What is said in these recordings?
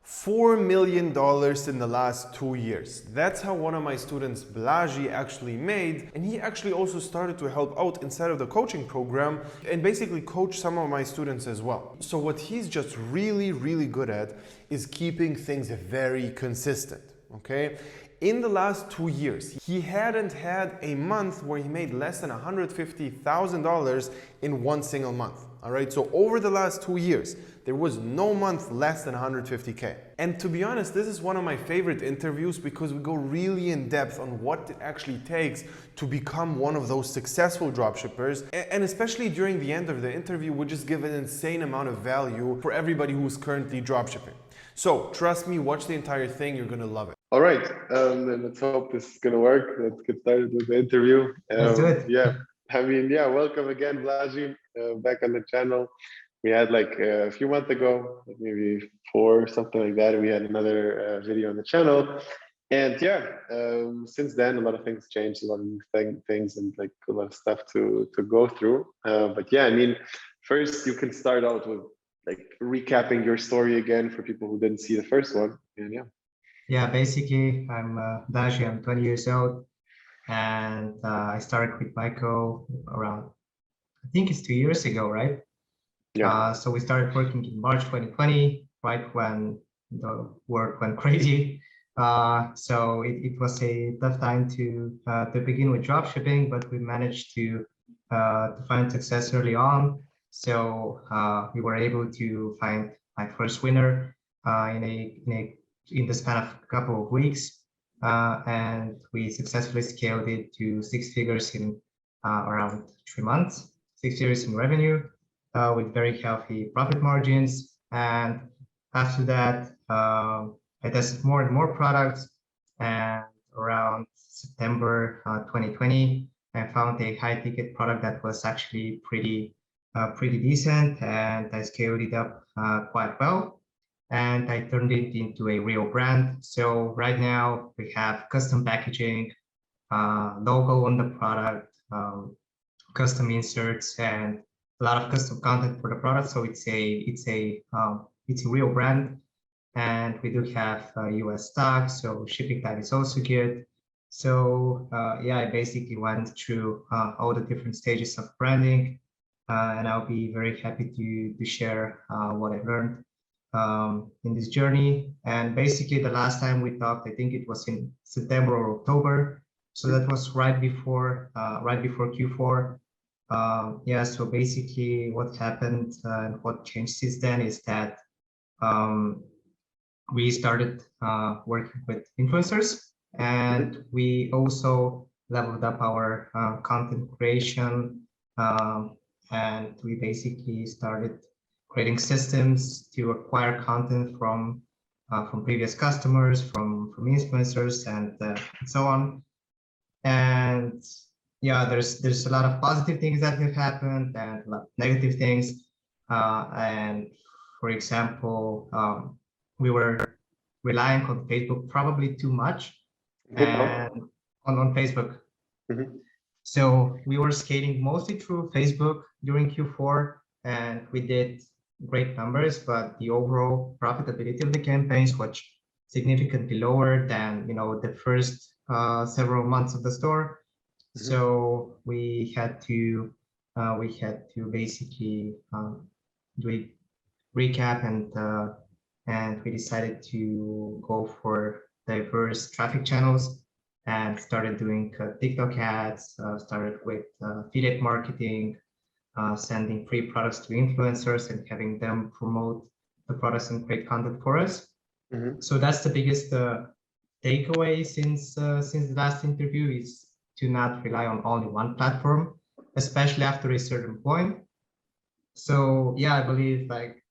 $4 million in the last 2 years. That's how one of my students, Blaži, actually made. And he actually also started to help out inside of the coaching program and basically coach some of my students as well. So what he's just really, really good at is keeping things very consistent, okay? In the last 2 years, he hadn't had a month where he made less than $150,000 in one single month. All right, so over the last 2 years, there was no month less than 150K. And to be honest, this is one of my favorite interviews because we go really in depth on what it actually takes to become one of those successful dropshippers. And especially during the end of the interview, we just give an insane amount of value for everybody who's currently dropshipping. So trust me, watch the entire thing, you're gonna love it. All right, and let's hope this is gonna work. Let's get started with the interview. Let's do it. Yeah, welcome again, Blaži, back on the channel. We had like a few months ago, like maybe 4 or something like that. We had another video on the channel, and since then a lot of things changed, a lot of new things, and like a lot of stuff to go through. But yeah, I mean, first you can start out with like recapping your story again for people who didn't see the first one. And yeah, basically I'm Blaži, I'm 20 years old, and I started with Michael around, I think it's 2 years ago, right? Yeah. So we started working in March 2020, right when the world went crazy. So it was a tough time to begin with dropshipping, but we managed to find success early on. So we were able to find my first winner in the span of a couple of weeks, and we successfully scaled it to 6 figures in around 3 months, 6 figures in revenue, with very healthy profit margins. And after that, I tested more and more products, and around September 2020, I found a high-ticket product that was actually pretty decent, and I scaled it up quite well. And I turned it into a real brand. So right now we have custom packaging, logo on the product, custom inserts, and a lot of custom content for the product. So it's a real brand, and we do have US stock, so shipping time is also good. So I basically went through all the different stages of branding, and I'll be very happy to share what I learned in this journey. And basically the last time we talked, I think it was in September or October, so that was right before Q4. So basically what happened and what changed since then is that we started working with influencers, and we also leveled up our content creation, and we basically started creating systems to acquire content from previous customers, from influencers, and so on. And there's a lot of positive things that have happened and a lot of negative things. And for example, we were relying on Facebook probably too much, and on Facebook. So we were scaling mostly through Facebook during Q4, and we did great numbers, but the overall profitability of the campaigns was significantly lower than the first several months of the store. So we had to basically do a recap, and we decided to go for diverse traffic channels and started doing TikTok ads, started with affiliate marketing, sending free products to influencers and having them promote the products and create content for us. So that's the biggest takeaway since the last interview, is to not rely on only one platform, especially after a certain point. So I believe like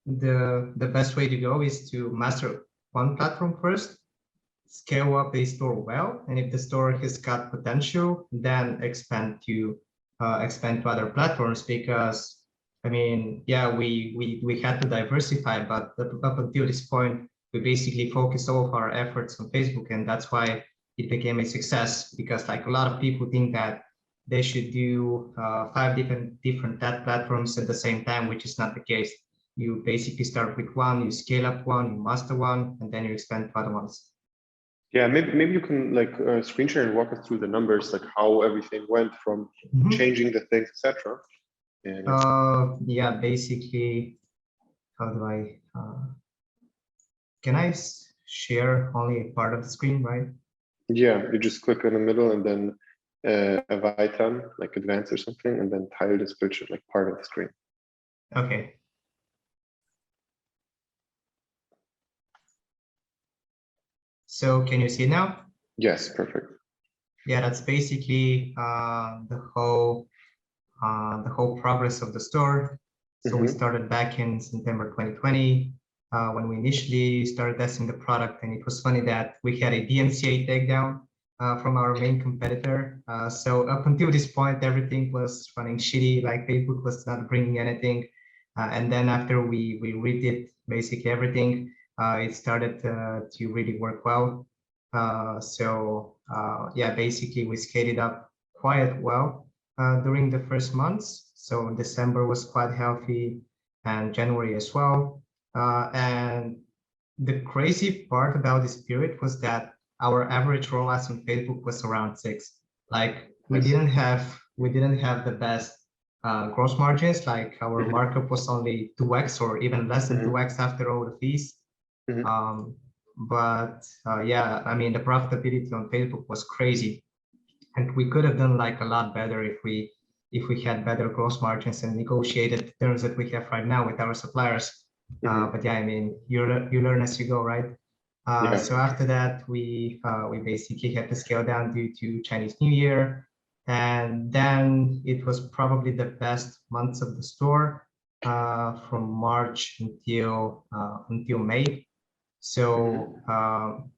the best way to go is to master one platform first, scale up a store well, and if the store has got potential, then expand to other platforms. Because I mean, we had to diversify, but up until this point, we basically focused all of our efforts on Facebook, and that's why it became a success. Because like a lot of people think that they should do 5 different ad platforms at the same time, which is not the case. you basically start with one, you scale up one, you master one, and then you expand to other ones. Yeah, maybe you can like screen share and walk us through the numbers, like how everything went from changing the things, etc. Yeah, basically, how do I? Can I share only a part of the screen, right? Yeah, you just click in the middle and then Avaitan, like advanced or something, and then tile the spreadsheet like part of the screen. Okay. So can you see it now? Yes, perfect. Yeah, that's basically the whole progress of the store. So we started back in September 2020 when we initially started testing the product, and it was funny that we had a DMCA takedown from our main competitor. So up until this point, everything was running shitty, like Facebook was not bringing anything. And then after we redid basically everything, it started to really work well. Yeah, basically we scaled it up quite well during the first months. So December was quite healthy, and January as well. And the crazy part about this period was that our average ROAS on Facebook was around 6. Like we didn't have the best gross margins. Like our markup was only 2x or even less than 2x after all the fees. Yeah, I mean, the profitability on Facebook was crazy, and we could have done like a lot better if we had better gross margins and negotiated terms that we have right now with our suppliers. But yeah, I mean, you learn as you go, right? So after that, we basically had to scale down due to Chinese New Year, and then it was probably the best months of the store from March until May. So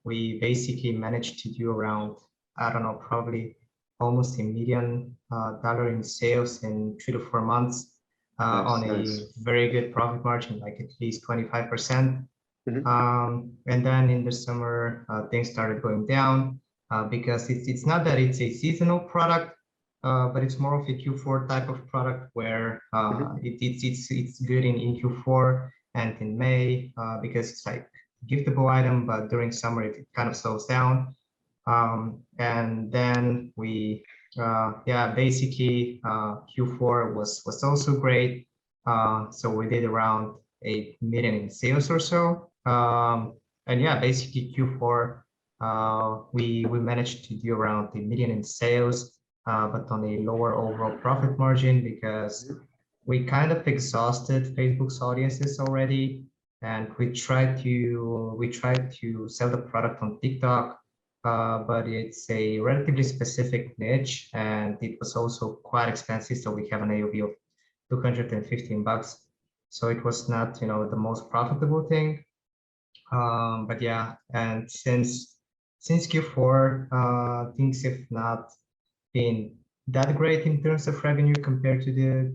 we basically managed to do around, I don't know, probably almost $1 million in sales in 3 to 4 months on a very good profit margin, like at least 25%. And then in the summer, things started going down because it's not that it's a seasonal product, but it's more of a Q4 type of product where it's good in Q4 and in May because it's like giftable item, but during summer it kind of slows down. And then we basically Q4 was also great. So we did around 8 million in sales or so. And yeah, basically Q4 we managed to do around 1 million in sales, but on a lower overall profit margin because we kind of exhausted Facebook's audiences already. And we tried to sell the product on TikTok, but it's a relatively specific niche, and it was also quite expensive. So we have an AOV of $215. So it was not, the most profitable thing. But yeah, and since Q4, things have not been that great in terms of revenue compared to the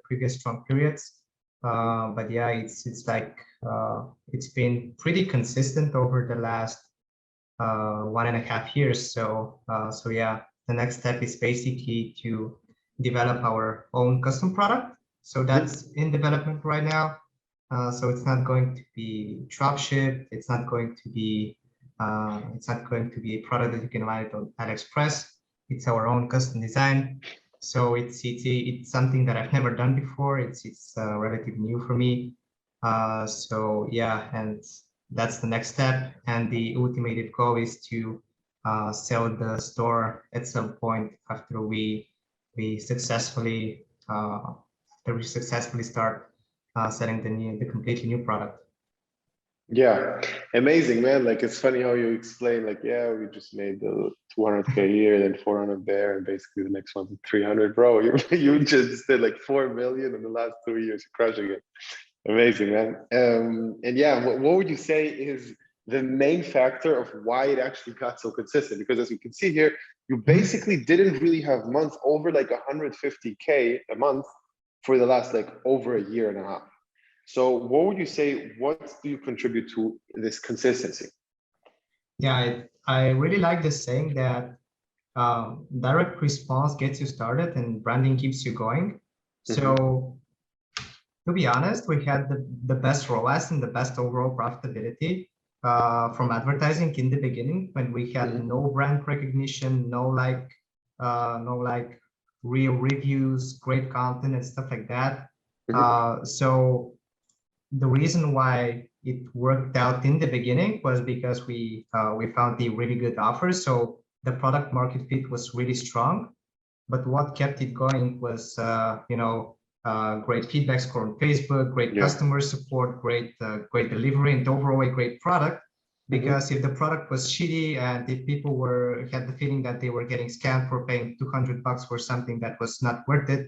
previous strong periods. But yeah, it's like it's been pretty consistent over the last 1.5 years. So yeah, the next step is basically to develop our own custom product. So that's in development right now. So it's not going to be dropship. It's not going to be a product that you can buy on AliExpress. It's our own custom design. So it's something that I've never done before. It's relatively new for me. So yeah, and that's the next step. And the ultimate goal is to sell the store at some point after we successfully start selling the completely new product. Yeah, amazing, man. Like, it's funny how you explain, like, yeah, we just made the 200K here, then 400 there, and basically the next one's 300. Bro, you just did like 4 million in the last 2 years, crushing it. Amazing, man. And yeah, what would you say is the main factor of why it actually got so consistent? Because as you can see here, you basically didn't really have months over like 150K a month for the last like over a year and a half. So what would you say, what do you contribute to this consistency? Yeah, I really like the saying that direct response gets you started and branding keeps you going. So To be honest, we had the best ROAS and the best overall profitability from advertising in the beginning when we had Mhm. no brand recognition, no like real reviews, great content and stuff like that. Mhm. So the reason why it worked out in the beginning was because we found the really good offers. So the product market fit was really strong. But what kept it going was, great feedback score on Facebook, great Yeah. customer support, great delivery, and overall a great product. Mhm. Because if the product was shitty and if people had the feeling that they were getting scammed for paying $200 for something that was not worth it,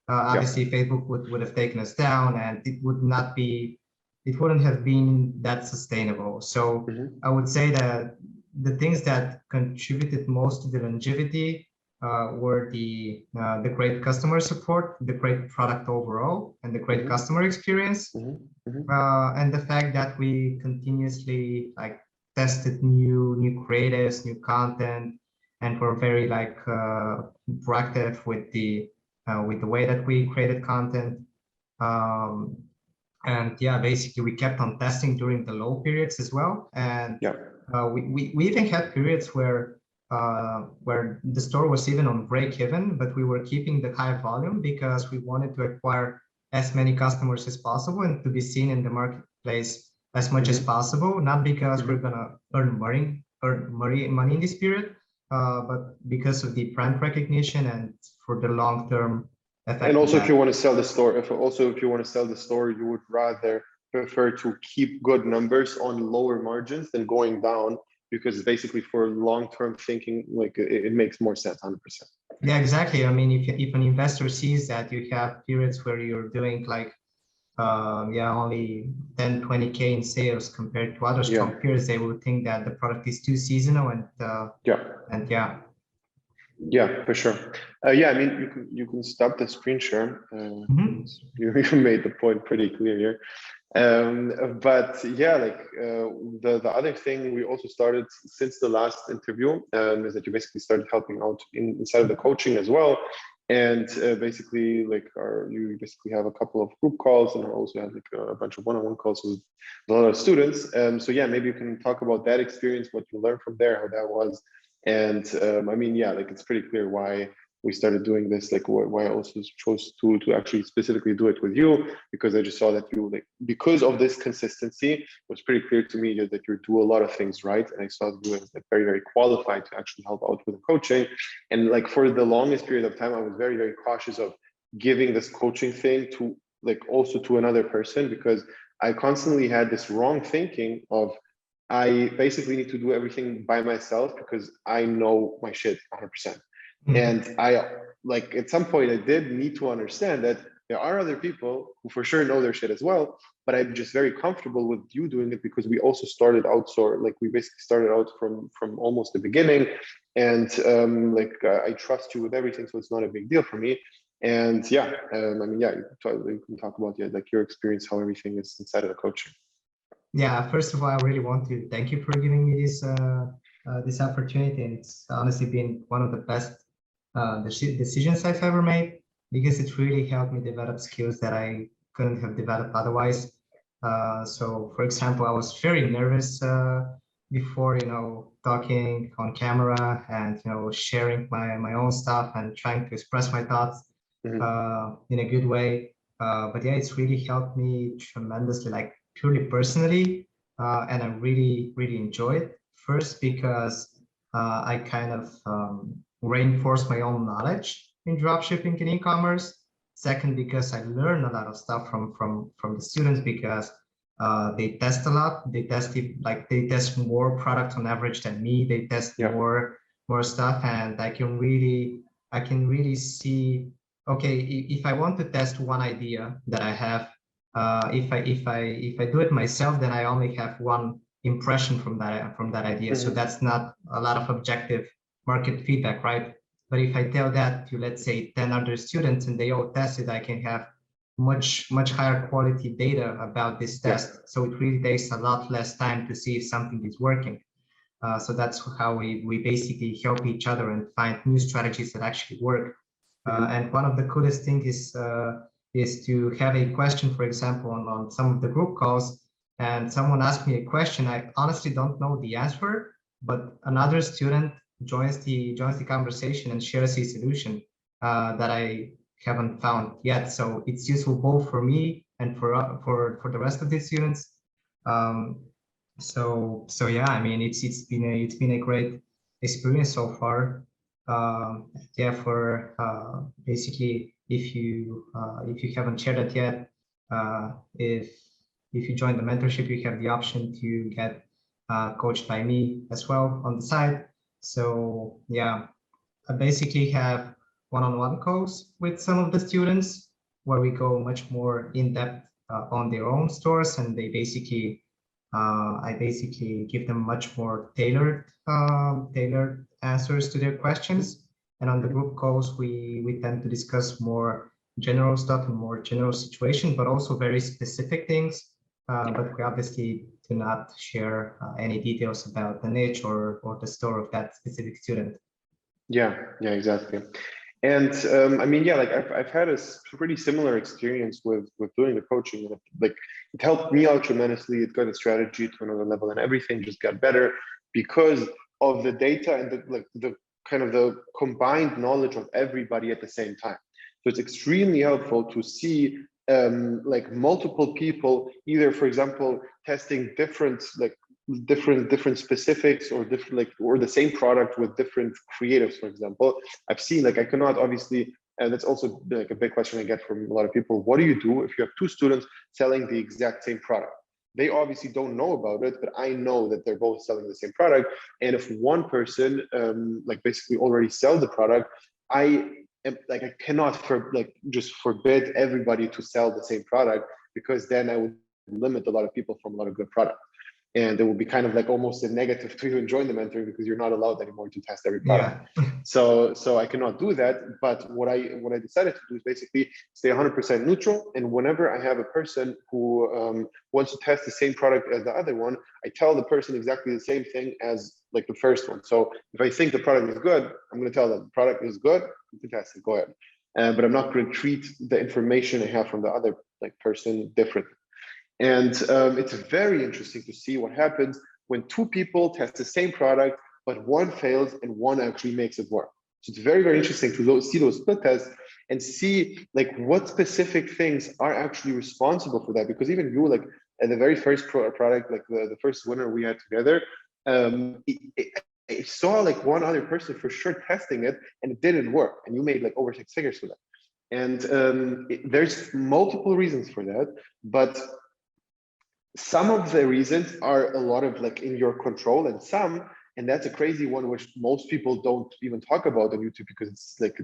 Yeah. obviously Facebook would have taken us down, and it wouldn't have been that sustainable. So Mhm. I would say that the things that contributed most to the longevity were the great customer support, the great product overall, and the great Mhm. customer experience, Mhm. Mhm. and the fact that we continuously like tested new creatives, new content, and were very proactive with the way that we created content. Um, and yeah, basically we kept on testing during the low periods as well. And Yeah. we even had periods where the store was even on break even, but we were keeping the high volume because we wanted to acquire as many customers as possible and to be seen in the marketplace as much as Mhm. possible. Not because we're Mhm. gonna earn money in this period, but because of the brand recognition and for the long term And effect of also, if you that. want to sell the store, if you want to sell the store, you would rather prefer to keep good numbers on lower margins than going down because basically for long-term thinking, like it makes more sense, 100%. Yeah, exactly. I mean, if an investor sees that you have periods where you're doing only 10, 20K in sales compared to other Yeah. strong peers, they will think that the product is too seasonal Yeah. and yeah. Yeah, for sure. Yeah, I mean, you can stop the screen share. Mhm. You made the point pretty clear here. But yeah, like the other thing we also started since the last interview is that you basically started helping out inside of the coaching as well. And basically, you basically have a couple of group calls and also have like a bunch of one-on-one calls with a lot of students. So yeah, maybe you can talk about that experience, what you learned from there, how that was. And I mean, yeah, like it's pretty clear why we started doing this, like why I also chose to actually specifically do it with you, because I just saw that you like, because of this consistency, it was pretty clear to me that you do a lot of things right. And I saw that you as like very, very qualified to actually help out with the coaching. And like for the longest period of time, I was very, very cautious of giving this coaching thing to like also to another person, because I constantly had this wrong thinking of I basically need to do everything by myself because I know my shit 100%. Mhm. And I like at some point I did need to understand that there are other people who for sure know their shit as well, but I'm just very comfortable with you doing it because we also started out like we basically started out from almost the beginning, and I trust you with everything, so it's not a big deal for me. And yeah, I mean, yeah, you can talk about like your experience, how everything is inside of the coaching. Yeah, first of all, I really want to thank you for giving me this opportunity. And it's honestly been one of the best decisions I've ever made because it really helped me develop skills that I couldn't have developed otherwise. So, for example, I was very nervous before, talking on camera and sharing my own stuff and trying to express my thoughts Mhm. in a good way. But yeah, it's really helped me tremendously, like purely personally, and I really, really enjoy it. First, because I kind of reinforce my own knowledge in dropshipping and e-commerce. Second, because I learn a lot of stuff from the students because they test a lot. They test more products on average than me. They test Yeah. more stuff, and I can really see. Okay, if I want to test one idea that I have, if I do it myself, then I only have one impression from that idea. So Mhm. that's not a lot of objective market feedback, right? But if I tell that to, let's say, 10 other students and they all test it, I can have much higher quality data about this Yeah. test. So it really takes a lot less time to see if something is working. So that's how we basically help each other and find new strategies that actually work. Mhm. And one of the coolest things is is to have a question, for example, on some of the group calls, and someone asks me a question, I honestly don't know the answer, but another student joins the conversation and shares a solution that I haven't found yet. So it's useful both for me and for the rest of the students. So yeah, I mean, it's been a great experience so far. Yeah, for basically, if you haven't shared it yet, if you join the mentorship, you have the option to get coached by me as well on the side. So yeah, I basically have one-on-one calls with some of the students where we go much more in depth on their own stores, and they basically I basically give them much more tailored answers to their questions. And on the group calls, we tend to discuss more general stuff and more general situation, but also very specific things. But we obviously do not share any details about the niche or the store of that specific student. Yeah, exactly. And I mean, yeah, like I've had a pretty similar experience with doing the coaching. Like it helped me out tremendously. It got the strategy to another level, and everything just got better because of the data and the kind of the combined knowledge of everybody at the same time. So it's extremely helpful to see like multiple people, either, for example, testing different specifics or different or the same product with different creatives. For example, I've seen, like, I cannot obviously, and that's also like a big question I get from a lot of people, what do you do if you have two students selling the exact same product? They obviously don't know about it, but I know that they're both selling the same product. And if one person like basically already sell the product, I cannot just forbid everybody to sell the same product, because then I would limit a lot of people from a lot of good products. And it will be kind of like almost a negative to even join the mentoring, because you're not allowed anymore to test every product. Yeah. So I cannot do that. But what I decided to do is basically stay 100% neutral. And whenever I have a person who wants to test the same product as the other one, I tell the person exactly the same thing as like the first one. So if I think the product is good, I'm going to tell them the product is good, you can test it, go ahead. But I'm not going to treat the information I have from the other person differently. And it's very interesting to see what happens when two people test the same product, but one fails and one actually makes it work. So it's very, very interesting to see those split tests and see like what specific things are actually responsible for that. Because even you, like at the very first product, like the first winner we had together, I saw like one other person for sure testing it and it didn't work. And you made like over 6 figures for that. And there's multiple reasons for that, but some of the reasons are a lot of like in your control, and that's a crazy one, which most people don't even talk about on YouTube, because it's like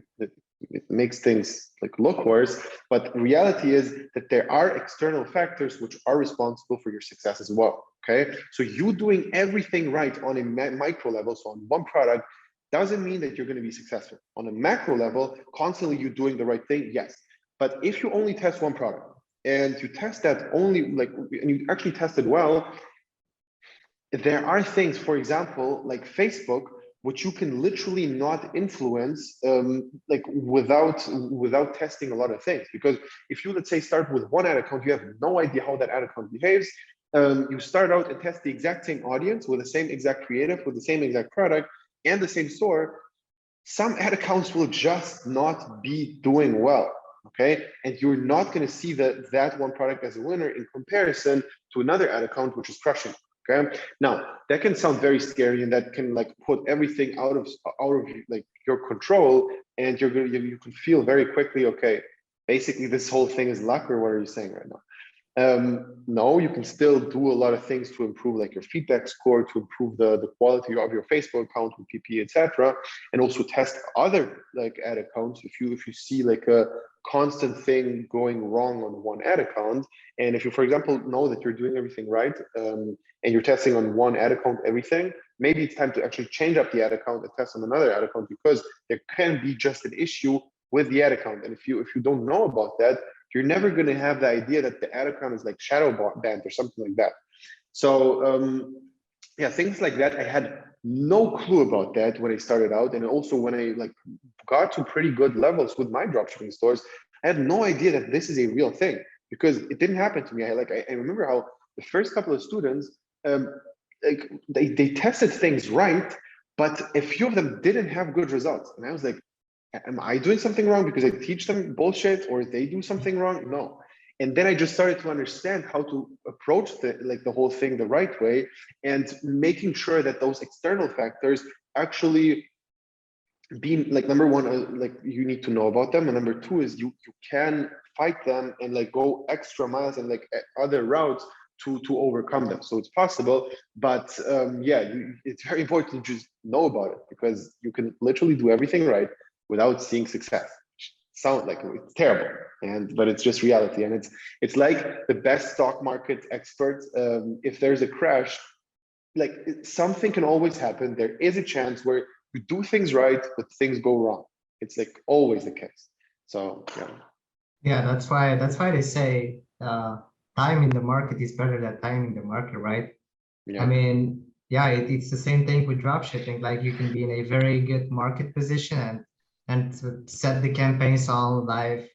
it makes things like look worse. But reality is that there are external factors which are responsible for your success as well. Okay, so you doing everything right on a micro level, so on one product, doesn't mean that you're going to be successful. On a macro level, constantly you doing the right thing, yes. But if you only test one product, and you test that only and you actually tested well, there are things, for example, like Facebook, which you can literally not influence without testing a lot of things. Because if you, let's say, start with one ad account, you have no idea how that ad account behaves. You start out and test the exact same audience with the same exact creative, with the same exact product and the same store. Some ad accounts will just not be doing well. Okay, and you're not going to see that one product as a winner in comparison to another ad account which is crushing. Okay, now that can sound very scary, and that can like put everything out of like your control, and you can feel very quickly, okay, basically this whole thing is luck, or what are you saying right now? No, you can still do a lot of things to improve like your feedback score, to improve the quality of your Facebook account with PP, etc., and also test other like ad accounts if you see like a constant thing going wrong on one ad account. And if you, for example, know that you're doing everything right, and you're testing on one ad account everything, maybe it's time to actually change up the ad account and test on another ad account, because there can be just an issue with the ad account. And if you don't know about that, you're never going to have the idea that the ad account is like shadow banned or something like that. So yeah, things like that. I had no clue about that when I started out. And also when I like got to pretty good levels with my dropshipping stores, I had no idea that this is a real thing because it didn't happen to me. I remember how the first couple of students, like they tested things right, but a few of them didn't have good results. And I was like, am I doing something wrong because I teach them bullshit, or they do something wrong? No. And then I just started to understand how to approach the whole thing the right way, and making sure that those external factors actually being like, number one, like you need to know about them, and number two is you can fight them and like go extra miles and like other routes to overcome them. So it's possible, but yeah, it's very important to just know about it, because you can literally do everything right without seeing success. Sound like it's terrible, but it's just reality. And it's like the best stock market experts, if there's a crash, like something can always happen. There is a chance where you do things right, but things go wrong. It's like always the case. So Yeah, that's why they say time in the market is better than time in the market, right? yeah. I mean, yeah, it's the same thing with dropshipping. Like you can be in a very good market position and to set the campaigns all live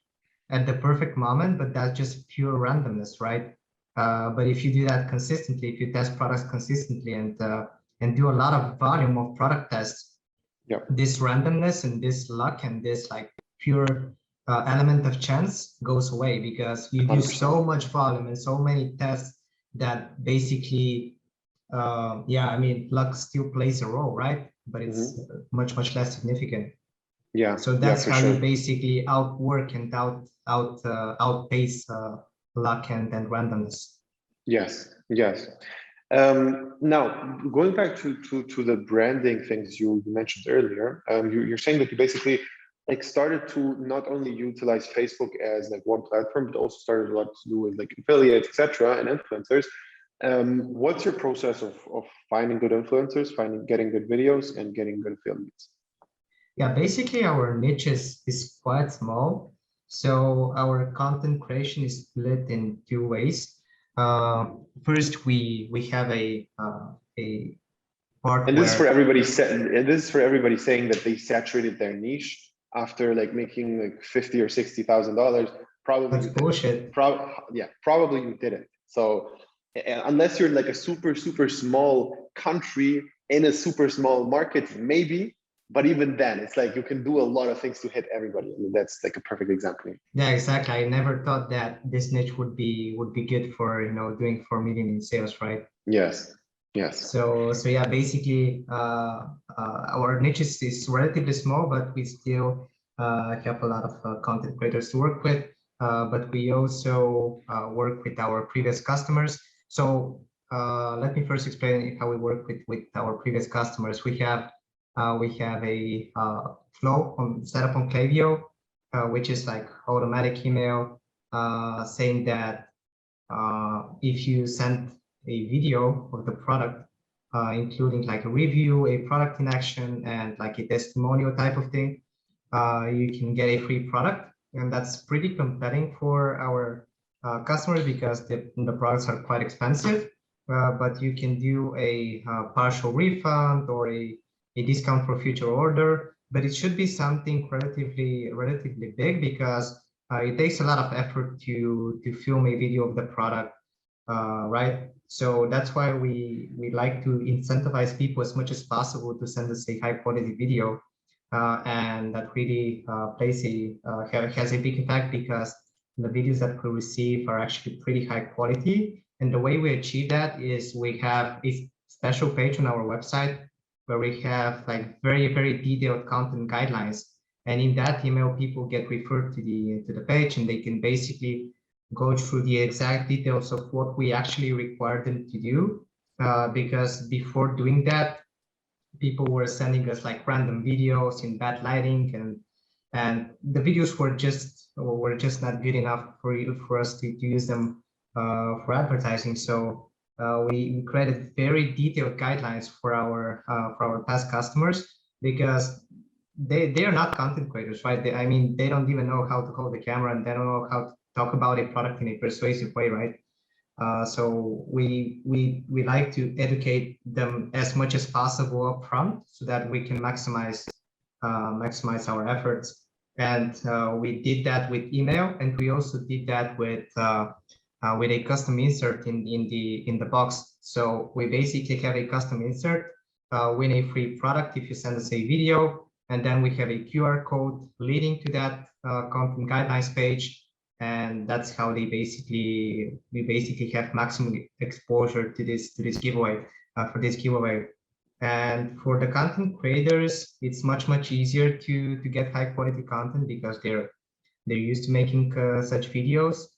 at the perfect moment, but that's just pure randomness, right? But if you do that consistently, if you test products consistently and do a lot of volume of product tests, Yeah. this randomness and this luck and this like pure element of chance goes away, because you do 100%. so much volume and so many tests that basically yeah, I mean, luck still plays a role, right? But it's much less significant. Yeah. So that's how sure. you basically outwork and outpace luck and randomness. Yes. Now, going back to the branding things you mentioned earlier, you're saying that you basically like started to not only utilize Facebook as like one platform, but also started a lot to do with like affiliates, etc., and influencers. What's your process of finding good influencers, getting good videos, and getting good affiliates? Yeah, basically our niche is quite small. So our content creation is split in two ways. First, we have a part And this is for where everybody saying that they saturated their niche after like making like $50,000 or $60,000. Probably that's you didn't. bullshit. Probably you didn't. So unless you're like a super small country in a super small market, maybe. But even then, it's like you can do a lot of things to hit everybody. I mean, that's like a perfect example. Yeah, exactly. I never thought that this niche would be good for doing 4 million in sales, right? Yes. So yeah, basically our niche is relatively small, but we still have a lot of content creators to work with. But we also work with our previous customers. So let me first explain how we work with our previous customers. We have a flow set up on Klaviyo, which is like automatic email saying that if you send a video of the product, including like a review, a product in action, and like a testimonial type of thing, you can get a free product. And that's pretty compelling for our customers because the products are quite expensive, but you can do a partial refund or a discount for future order, but it should be something relatively big, because it takes a lot of effort to film a video of the product, right? So that's why we like to incentivize people as much as possible to send us a high quality video, and that really has a big impact, because the videos that we receive are actually pretty high quality. And the way we achieve that is we have a special page on our website where we have like very detailed content guidelines, and in that email people get referred to the page, and they can basically go through the exact details of what we actually require them to do, because before doing that people were sending us like random videos in bad lighting, and the videos were just not good enough for us to use them for advertising. So we created very detailed guidelines for our past customers, because they are not content creators, right? I mean, they don't even know how to hold the camera, and they don't know how to talk about a product in a persuasive way, right? So we like to educate them as much as possible up front, so that we can maximize our efforts. And we did that with email, and we also did that with a custom insert in the box. So we basically have a custom insert, win a free product if you send us a video, and then we have a QR code leading to that content guidelines page, and that's how we basically have maximum exposure to this giveaway for this giveaway. And for the content creators, it's much easier to get high quality content because they're used to making such videos.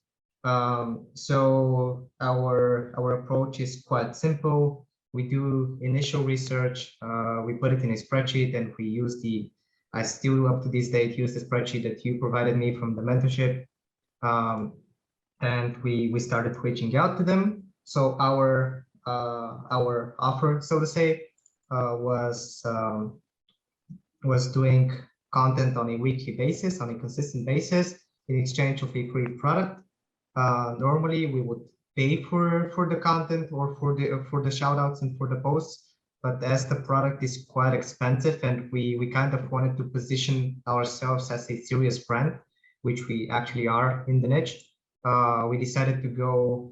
So our approach is quite simple. We do initial research, we put it in a spreadsheet, and we use I still up to this date use the spreadsheet that you provided me from the mentorship. And we started reaching out to them. So our offer, so to say, was doing content on a weekly basis, on a consistent basis, in exchange of a free product. Normally, we would pay for the content or for the shoutouts and for the posts, but as the product is quite expensive and we kind of wanted to position ourselves as a serious brand, which we actually are in the niche, we decided to go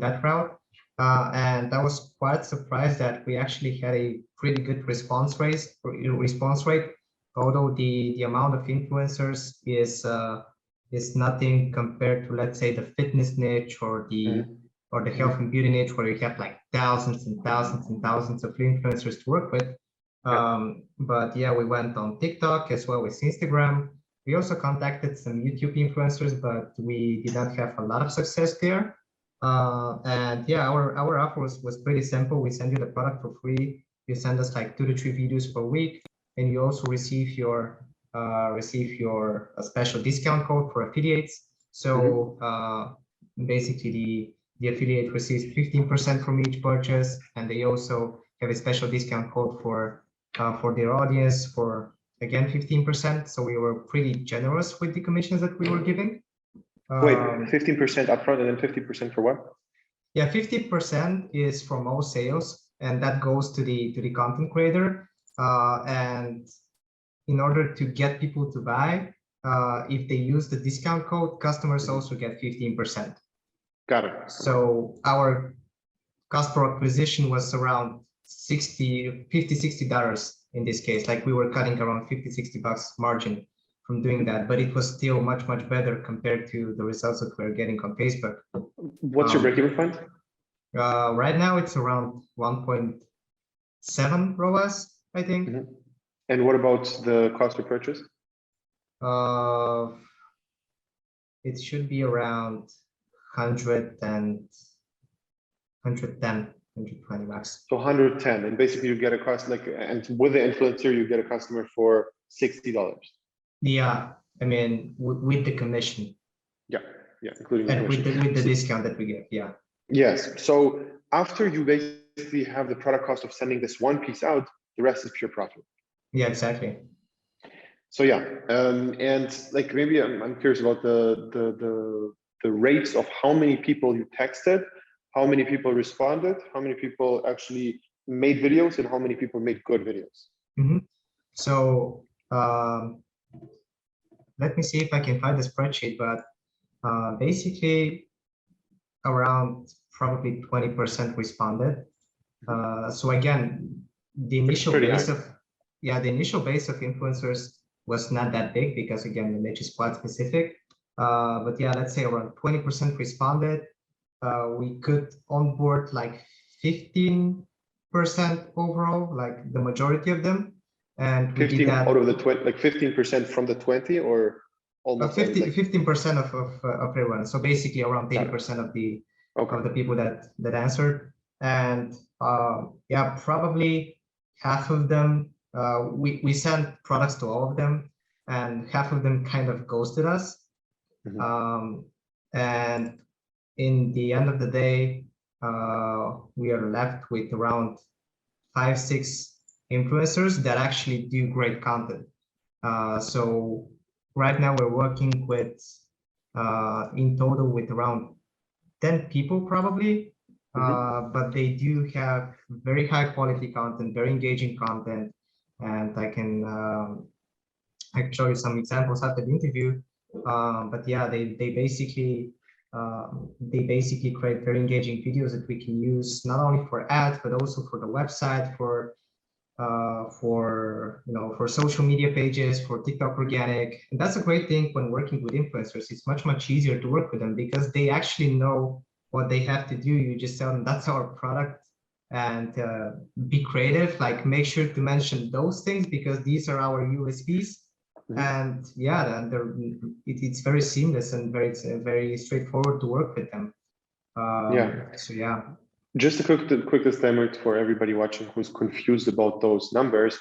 that route. And I was quite surprised that we actually had a pretty good response rate. Although the amount of influencers is nothing compared to, let's say, the fitness niche or the health and beauty niche, where you have like thousands and thousands and thousands of influencers to work with. But yeah, we went on TikTok as well as Instagram. We also contacted some YouTube influencers, but we did not have a lot of success there. And yeah, our offer was pretty simple. We send you the product for free. You send us like 2 to 3 videos per week, and you also receive your special discount code for affiliates. So basically, the affiliate receives 15% from each purchase, and they also have a special discount code for their audience for, again, 15%. So we were pretty generous with the commissions that we were giving. Wait, 15% upfront and then 50% for what? Yeah, 50% is from all sales, and that goes to the content creator. And in order to get people to buy, if they use the discount code, customers also get 15%. Got it. So our cost per acquisition was around $60 in this case. Like we were cutting around $50-60 margin from doing that, but it was still much better compared to the results that we're getting on Facebook. What's your break-even point? Right now it's around 1.7 ROAS, I think. And what about the cost per purchase? It should be around 110, 120 max. So 110, and basically you get a cost and with the influencer you get a customer for $60. Yeah, I mean with the commission. Yeah, including the commission. with the discount that we get. Yeah. Yes. So after you basically have the product cost of sending this one piece out, the rest is pure profit. Yeah, exactly. So yeah, and like maybe I'm curious about the rates of how many people you texted, how many people responded, how many people actually made videos, and how many people made good videos. So let me see if I can find the spreadsheet, but basically around probably 20% responded. So again, the initial base of influencers was not that big because again, the niche is quite specific. But yeah, let's say around 20% responded. We could onboard like 15% overall, like the majority of them. And 15 out of the 20, like 15% from the 20, or almost 15% of everyone. So basically around 80% of the people that answered. And yeah, probably half of them, we sent products to all of them, and half of them kind of ghosted us. And in the end of the day, we are left with around 5-6 influencers that actually do great content. So right now we're working with in total with around 10 people probably, but they do have very high quality content, very engaging content, and I can I can show you some examples after the interview. But yeah, they basically create very engaging videos that we can use not only for ads but also for the website, for social media pages, for TikTok organic. And that's a great thing when working with influencers. It's much easier to work with them because they actually know what they have to do. You just tell them that's our product, and be creative. Like, make sure to mention those things because these are our USPs. And yeah, it's very seamless and very straightforward to work with them. So yeah. Just a quick disclaimer for everybody watching who's confused about those numbers.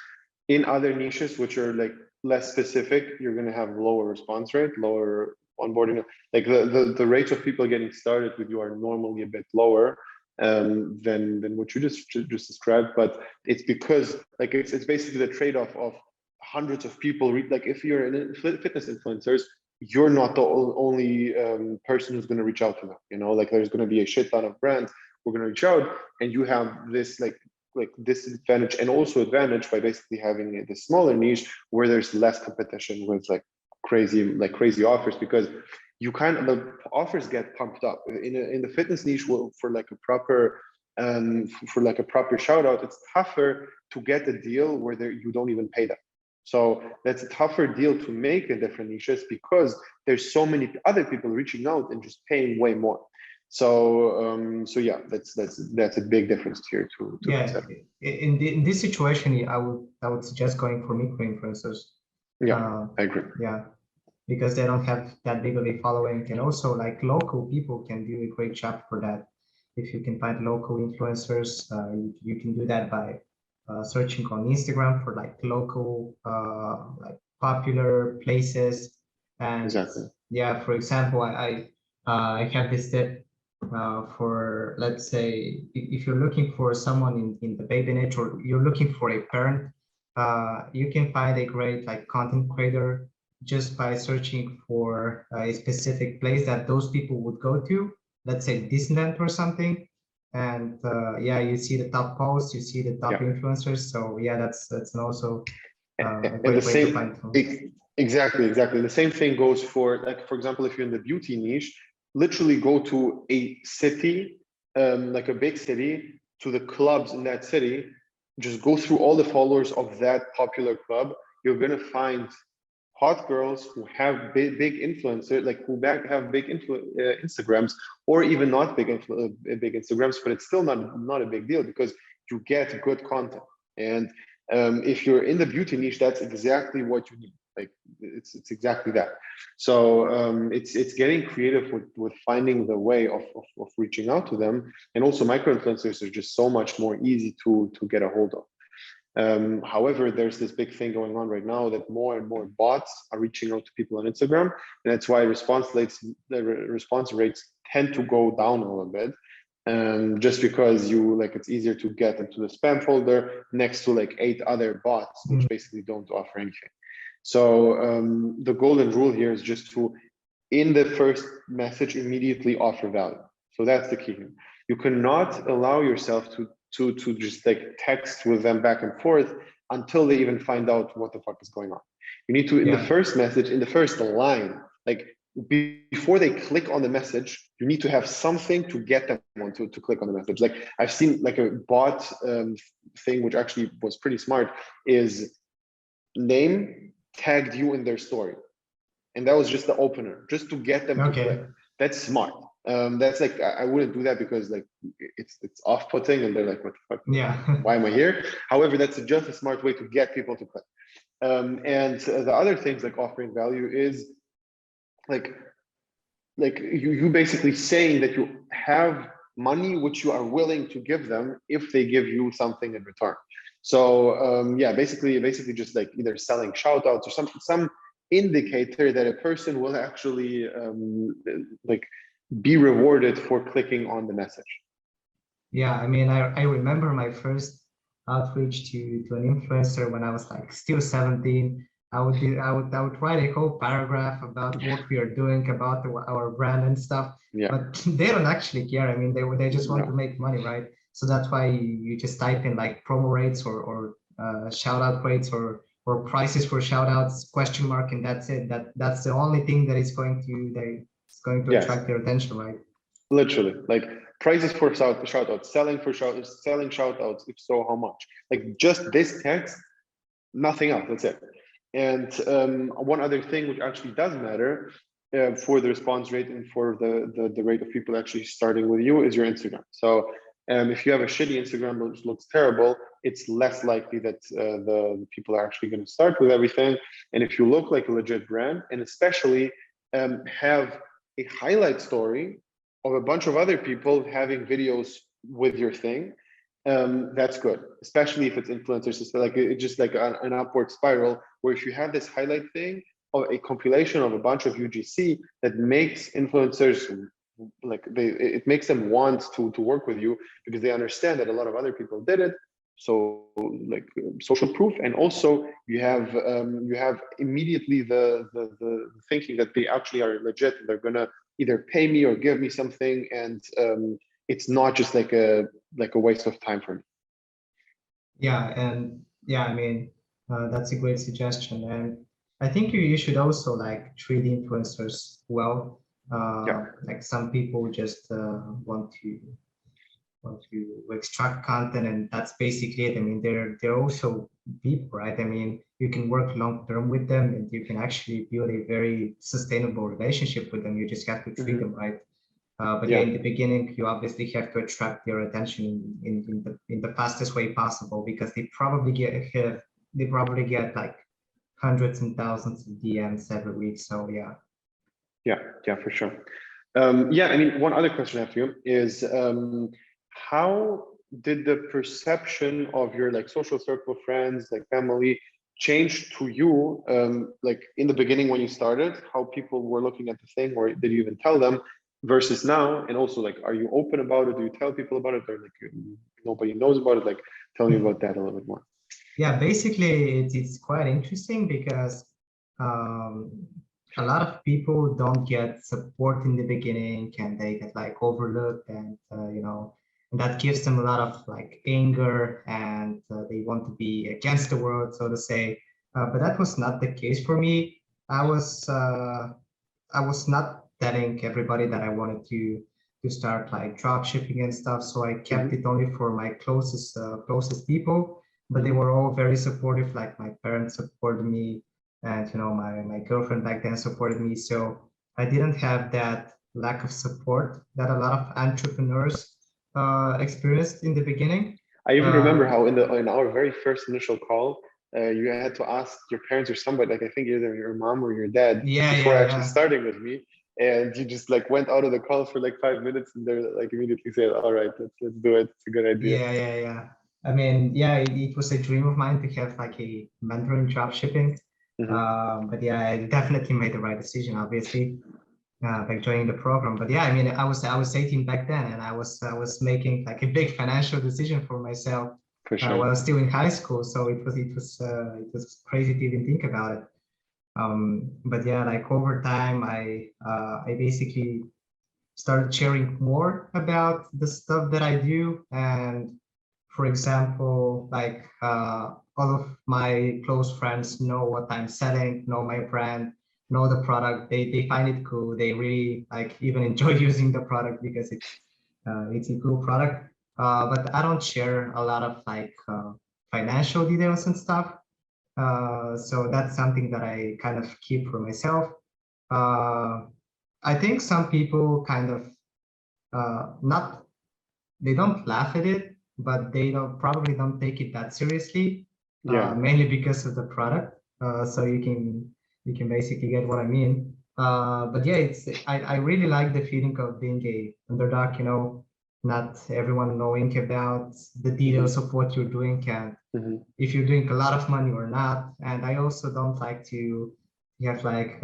In other niches, which are like less specific, you're going to have lower response rate, lower onboarding. Like the rates of people getting started with you are normally a bit lower than what you just described. But it's because like it's basically the trade-off of hundreds of people. Like if you're in fitness influencers, you're not the only person who's going to reach out to them. You know, like there's going to be a shit ton of brands we're going to reach out, and you have this like disadvantage and also advantage by basically having the smaller niche where there's less competition with crazy offers, because you the offers get pumped up in the fitness niche. For like a proper shout out, it's tougher to get a deal where you don't even pay them. So that's a tougher deal to make in different niches because there's so many other people reaching out and just paying way more. So yeah, that's a big difference here to consider. In this situation, I would suggest going for micro influencers. Yeah, I agree. Yeah, because they don't have that big of a following, and also like local people can do a great job for that. If you can find local influencers, you can do that by searching on Instagram for like local like popular places. And exactly. Yeah, for example, I have this tip. For, let's say, if you're looking for someone in the baby niche, or you're looking for a parent, you can find a great like content creator just by searching for a specific place that those people would go to, let's say Disneyland or something. And yeah, you see the top posts, you see the top influencers. So yeah, that's also a great way to find them. Exactly. The same thing goes for, like, for example, if you're in the beauty niche, literally go to a city, like a big city, to the clubs in that city, just go through all the followers of that popular club. You're going to find hot girls who have big influencers, like who have big Instagrams, or even not big Instagrams, but it's still not a big deal because you get good content. And if you're in the beauty niche, that's exactly what you need. Like it's exactly that. So it's getting creative with finding the way of reaching out to them. And also micro influencers are just so much more easy to get a hold of. However, there's this big thing going on right now that more and more bots are reaching out to people on Instagram, and that's why the response rates tend to go down a little bit. Just because it's easier to get into the spam folder next to like 8 other bots, which basically don't offer anything. So the golden rule here is just to, in the first message, immediately offer value. So that's the key here. You cannot allow yourself to just like text with them back and forth until they even find out what the fuck is going on. You need to, in the first message, in the first line, like before they click on the message, you need to have something to get them to click on the message. Like I've seen like a bot thing, which actually was pretty smart, is name tagged you in their story. And that was just the opener, just to get them to click. That's smart. That's like, I wouldn't do that because like it's off-putting and they're like, what the fuck? Yeah. Why am I here? However, that's just a smart way to get people to click. And the other things like offering value is like you basically saying that you have money which you are willing to give them if they give you something in return. So yeah, basically just like either selling shout outs or some indicator that a person will actually like be rewarded for clicking on the message. Yeah, I mean, I remember my first outreach to an influencer when I was like still 17. I would write a whole paragraph about what we are doing, about our brand and stuff. Yeah. But they don't actually care. I mean, they just want to make money, right? So that's why you just type in like promo rates or shout out rates or or prices for shout outs, question mark, and that's it. That's the only thing that is going to Yes, attract their attention, right? literally, like prices for shout outs, selling shout outs. If so, how much? Like just this text, nothing else. That's it. And one other thing which actually does matter for the response rate and for the rate of people actually starting with you is your Instagram. So if you have a shitty Instagram which looks terrible, it's less likely that the people are actually going to start with everything. And if you look like a legit brand, and especially have a highlight story of a bunch of other people having videos with your thing, that's good, especially if it's influencers. It's like it's just like an upward spiral, where if you have this highlight thing or a compilation of a bunch of UGC that makes influencers like it makes them want to work with you, because they understand that a lot of other people did it. So like social proof, and also you have immediately the thinking that they actually are legit. They're gonna either pay me or give me something, and it's not just like a waste of time for me. Yeah, and yeah, I mean, that's a great suggestion, and I think you should also like treat influencers well. Yeah. Like some people just want to extract content, and that's basically it. I mean, they're also people, right? I mean, you can work long term with them, and you can actually build a very sustainable relationship with them. You just have to treat them right. But yeah, in the beginning, you obviously have to attract their attention in the fastest way possible, because they probably get like hundreds and thousands of DMs every week. So yeah. Yeah, for sure. Yeah, I mean, one other question I have for you is how did the perception of your like social circle, friends, like family, change to you like in the beginning when you started, how people were looking at the thing, or did you even tell them, versus now? And also, like, are you open about it? Do you tell people about it, or like nobody knows about it? Like, tell me about that a little bit more. Yeah, basically it's quite interesting, because a lot of people don't get support in the beginning, and they get like overlooked, and and that gives them a lot of like anger, and they want to be against the world, so to say. But that was not the case for me. I was not telling everybody that I wanted to start like drop shipping and stuff, so I kept it only for my closest people. But they were all very supportive. Like my parents supported me, and my girlfriend back then supported me. So I didn't have that lack of support that a lot of entrepreneurs experienced in the beginning. I even remember how in our very first initial call, you had to ask your parents or somebody, like I think either your mom or your dad, before actually starting with me, and you just like went out of the call for like 5 minutes, and they're like immediately said, "All right, let's do it. It's a good idea." Yeah. I mean, yeah, it was a dream of mine to have like a mentor in dropshipping. But yeah, I definitely made the right decision, obviously, by joining the program. But yeah, I mean, I was 18 back then, and I was making like a big financial decision for myself For sure. while I was still in high school. So it was crazy to even think about it. But yeah, like over time, I basically started sharing more about the stuff that I do. And for example, like all of my close friends know what I'm selling, know my brand, know the product. They find it cool. They really like even enjoy using the product, because it's a cool product. But I don't share a lot of like financial details and stuff. So that's something that I kind of keep for myself. I think some people kind of not they don't laugh at it, but they probably don't take it that seriously. Mainly because of the product. So you can basically get what I mean. But yeah, I really like the feeling of being a underdog. Not everyone knowing about the details of what you're doing, and if you're doing a lot of money or not. And I also don't like to have like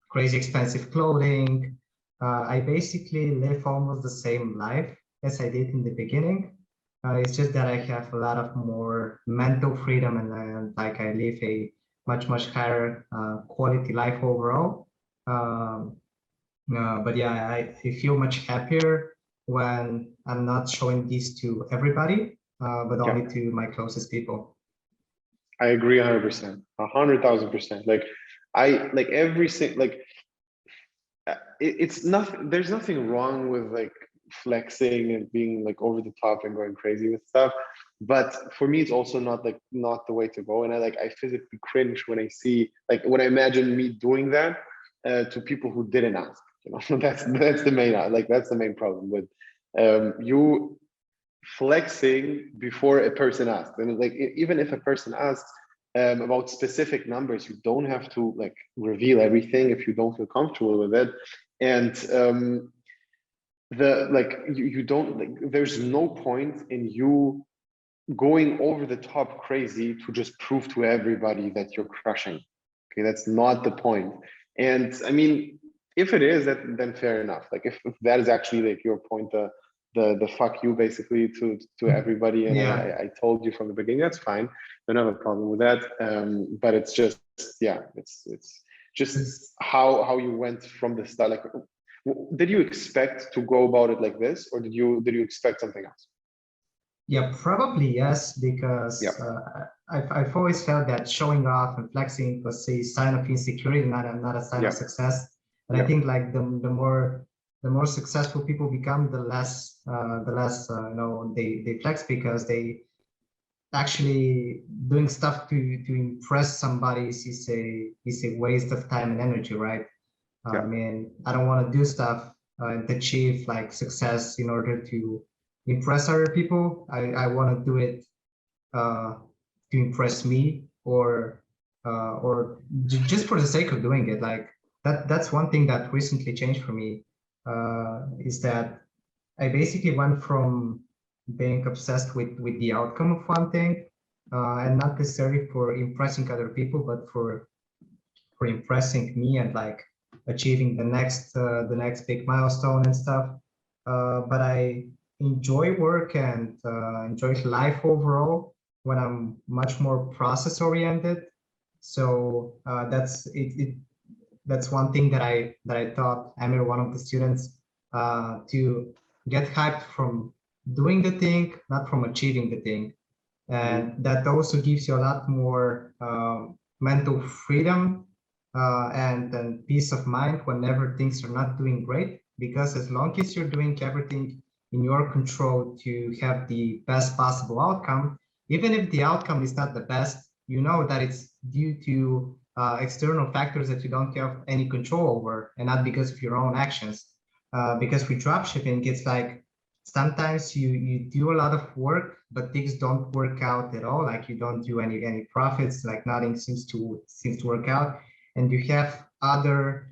crazy expensive clothing. I basically live almost the same life as I did in the beginning. It's just that I have a lot of more mental freedom, and like I live a much higher quality life overall. But yeah, I feel much happier when I'm not showing this to everybody, but only to my closest people. I agree 100%, 100,000%. Like like every single, like it's nothing, there's nothing wrong with like flexing and being like over the top and going crazy with stuff, but for me it's also not the way to go. And I physically cringe when I see, like, when I imagine me doing that to people who didn't ask, you know. That's the main, like, that's the main problem with you flexing before a person asks. And like, even if a person asks about specific numbers, you don't have to like reveal everything if you don't feel comfortable with it. And you don't, like, there's no point in you going over the top crazy to just prove to everybody that you're crushing. Okay, that's not the point. And I mean, if it is, that then fair enough. Like if that is actually like your point, the fuck you basically to everybody, and Yeah. I told you from the beginning, that's fine. I don't have a problem with that. But it's just, yeah, it's just how you went from the start. Like, did you expect to go about it like this, or did you expect something else? Yeah, probably yes, Yeah, because I've always felt that showing off and flexing was a sign of insecurity, not a sign of yeah, success. And I yeah, think like the more successful people become, the less they flex, because they actually doing stuff to impress somebody is a waste of time and energy, right? I yeah. mean, I don't want to do stuff and achieve like success in order to impress other people. I want to do it uh, to impress me, or just for the sake of doing it. Like that's one thing that recently changed for me, is that I basically went from being obsessed with the outcome of one thing, and not necessarily for impressing other people, but for impressing me and like achieving the next big milestone and stuff. But I enjoy work and enjoy life overall when I'm much more process oriented. So that's one thing that I taught Amir, one of the students, to get hyped from doing the thing, not from achieving the thing. Mhm. And that also gives you a lot more mental freedom, and peace of mind whenever things are not doing great, because as long as you're doing everything in your control to have the best possible outcome, even if the outcome is not the best, you know that it's due to external factors that you don't have any control over, and not because of your own actions. Because with dropshipping, it's like sometimes you do a lot of work, but things don't work out at all. Like you don't do any profits. Like nothing seems to work out, and you have other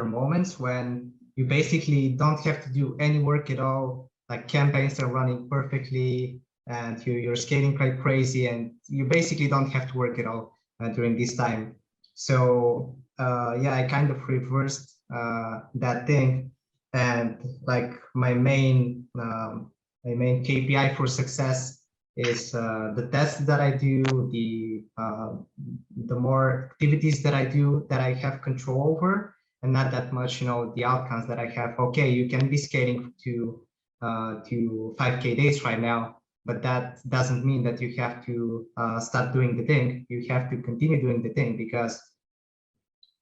moments when you basically don't have to do any work at all. Like campaigns are running perfectly, and you're scaling like crazy, and you basically don't have to work at all during this time. So yeah, I kind of reversed that thing, and like my main KPI for success is the tests that I do, the more activities that I do that I have control over, and not that much, the outcomes that I have. Okay, you can be scaling to 5K days right now, but that doesn't mean that you have to stop doing the thing. You have to continue doing the thing, because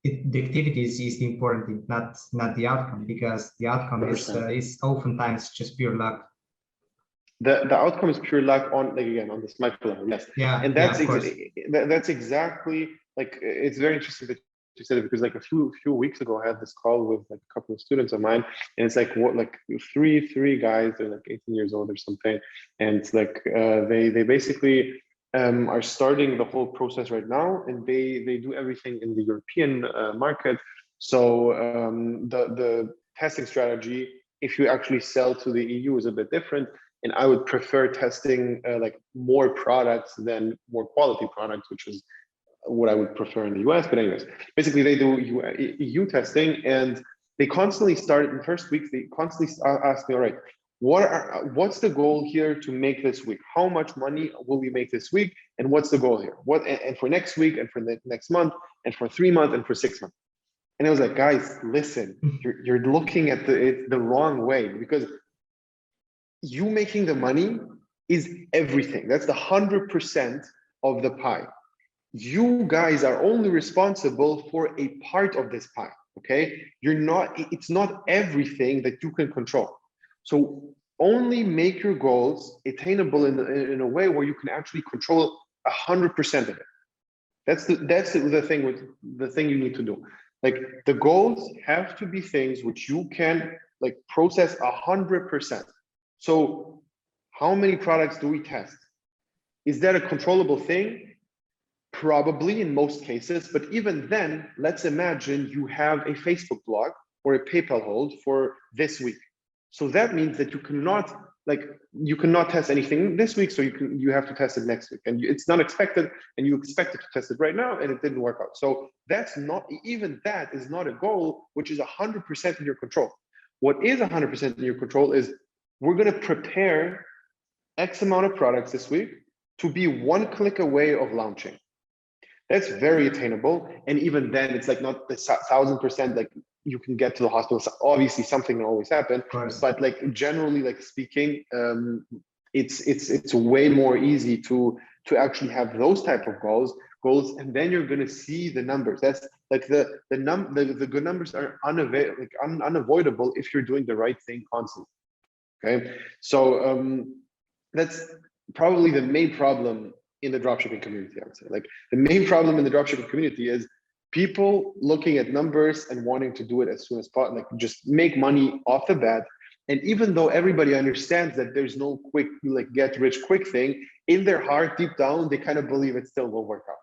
the activities is the important thing, not the outcome, because the outcome 100%. is oftentimes just pure luck. The outcome is pure luck on, like, again, on this micro level, yes. Yeah, And yeah, of course. that's exactly, like, it's very interesting that you said it, because like a few weeks ago I had this call with like a couple of students of mine, and it's like, what, like three guys, they're like 18 years old or something, and it's like they basically are starting the whole process right now, and they do everything in the European market. So the testing strategy, if you actually sell to the EU, is a bit different, and I would prefer testing like more products than more quality products, which is what I would prefer in the US. But anyways, basically they do EU testing, and they constantly start in the first weeks. They constantly ask me, all right, what's the goal here to make this week? How much money will we make this week? And what's the goal here? And for next week, and for the next month, and for 3 months, and for 6 months. And I was like, guys, listen, you're looking at it the wrong way, because you making the money is everything. That's the 100% of the pie. You guys are only responsible for a part of this pie. Okay, it's not everything that you can control. So only make your goals attainable in a way where you can actually control 100% of it. That's the thing you need to do. Like, the goals have to be things which you can like process 100%. So how many products do we test? Is that a controllable thing? Probably in most cases, but even then, let's imagine you have a Facebook blog or a PayPal hold for this week. So that means that you cannot test anything this week, so you have to test it next week, and it's not expected, and you expected to test it right now, and it didn't work out. So that is not a goal which is 100% in your control. What is 100% in your control is, we're going to prepare X amount of products this week to be one click away of launching. That's very attainable. And even then, it's like not the 1,000% like you can get to the hospital. So obviously something will always happen, but like generally like speaking, it's way more easy to actually have those type of goals, and then you're going to see the numbers. That's like the good numbers are unavoidable if you're doing the right thing constantly. Okay, so that's probably the main problem in the dropshipping community, I would say. Like, the main problem in the dropshipping community is people looking at numbers and wanting to do it as soon as possible, like just make money off the bat. And even though everybody understands that there's no quick, like, get rich quick thing, in their heart, deep down, they kind of believe it still will work out.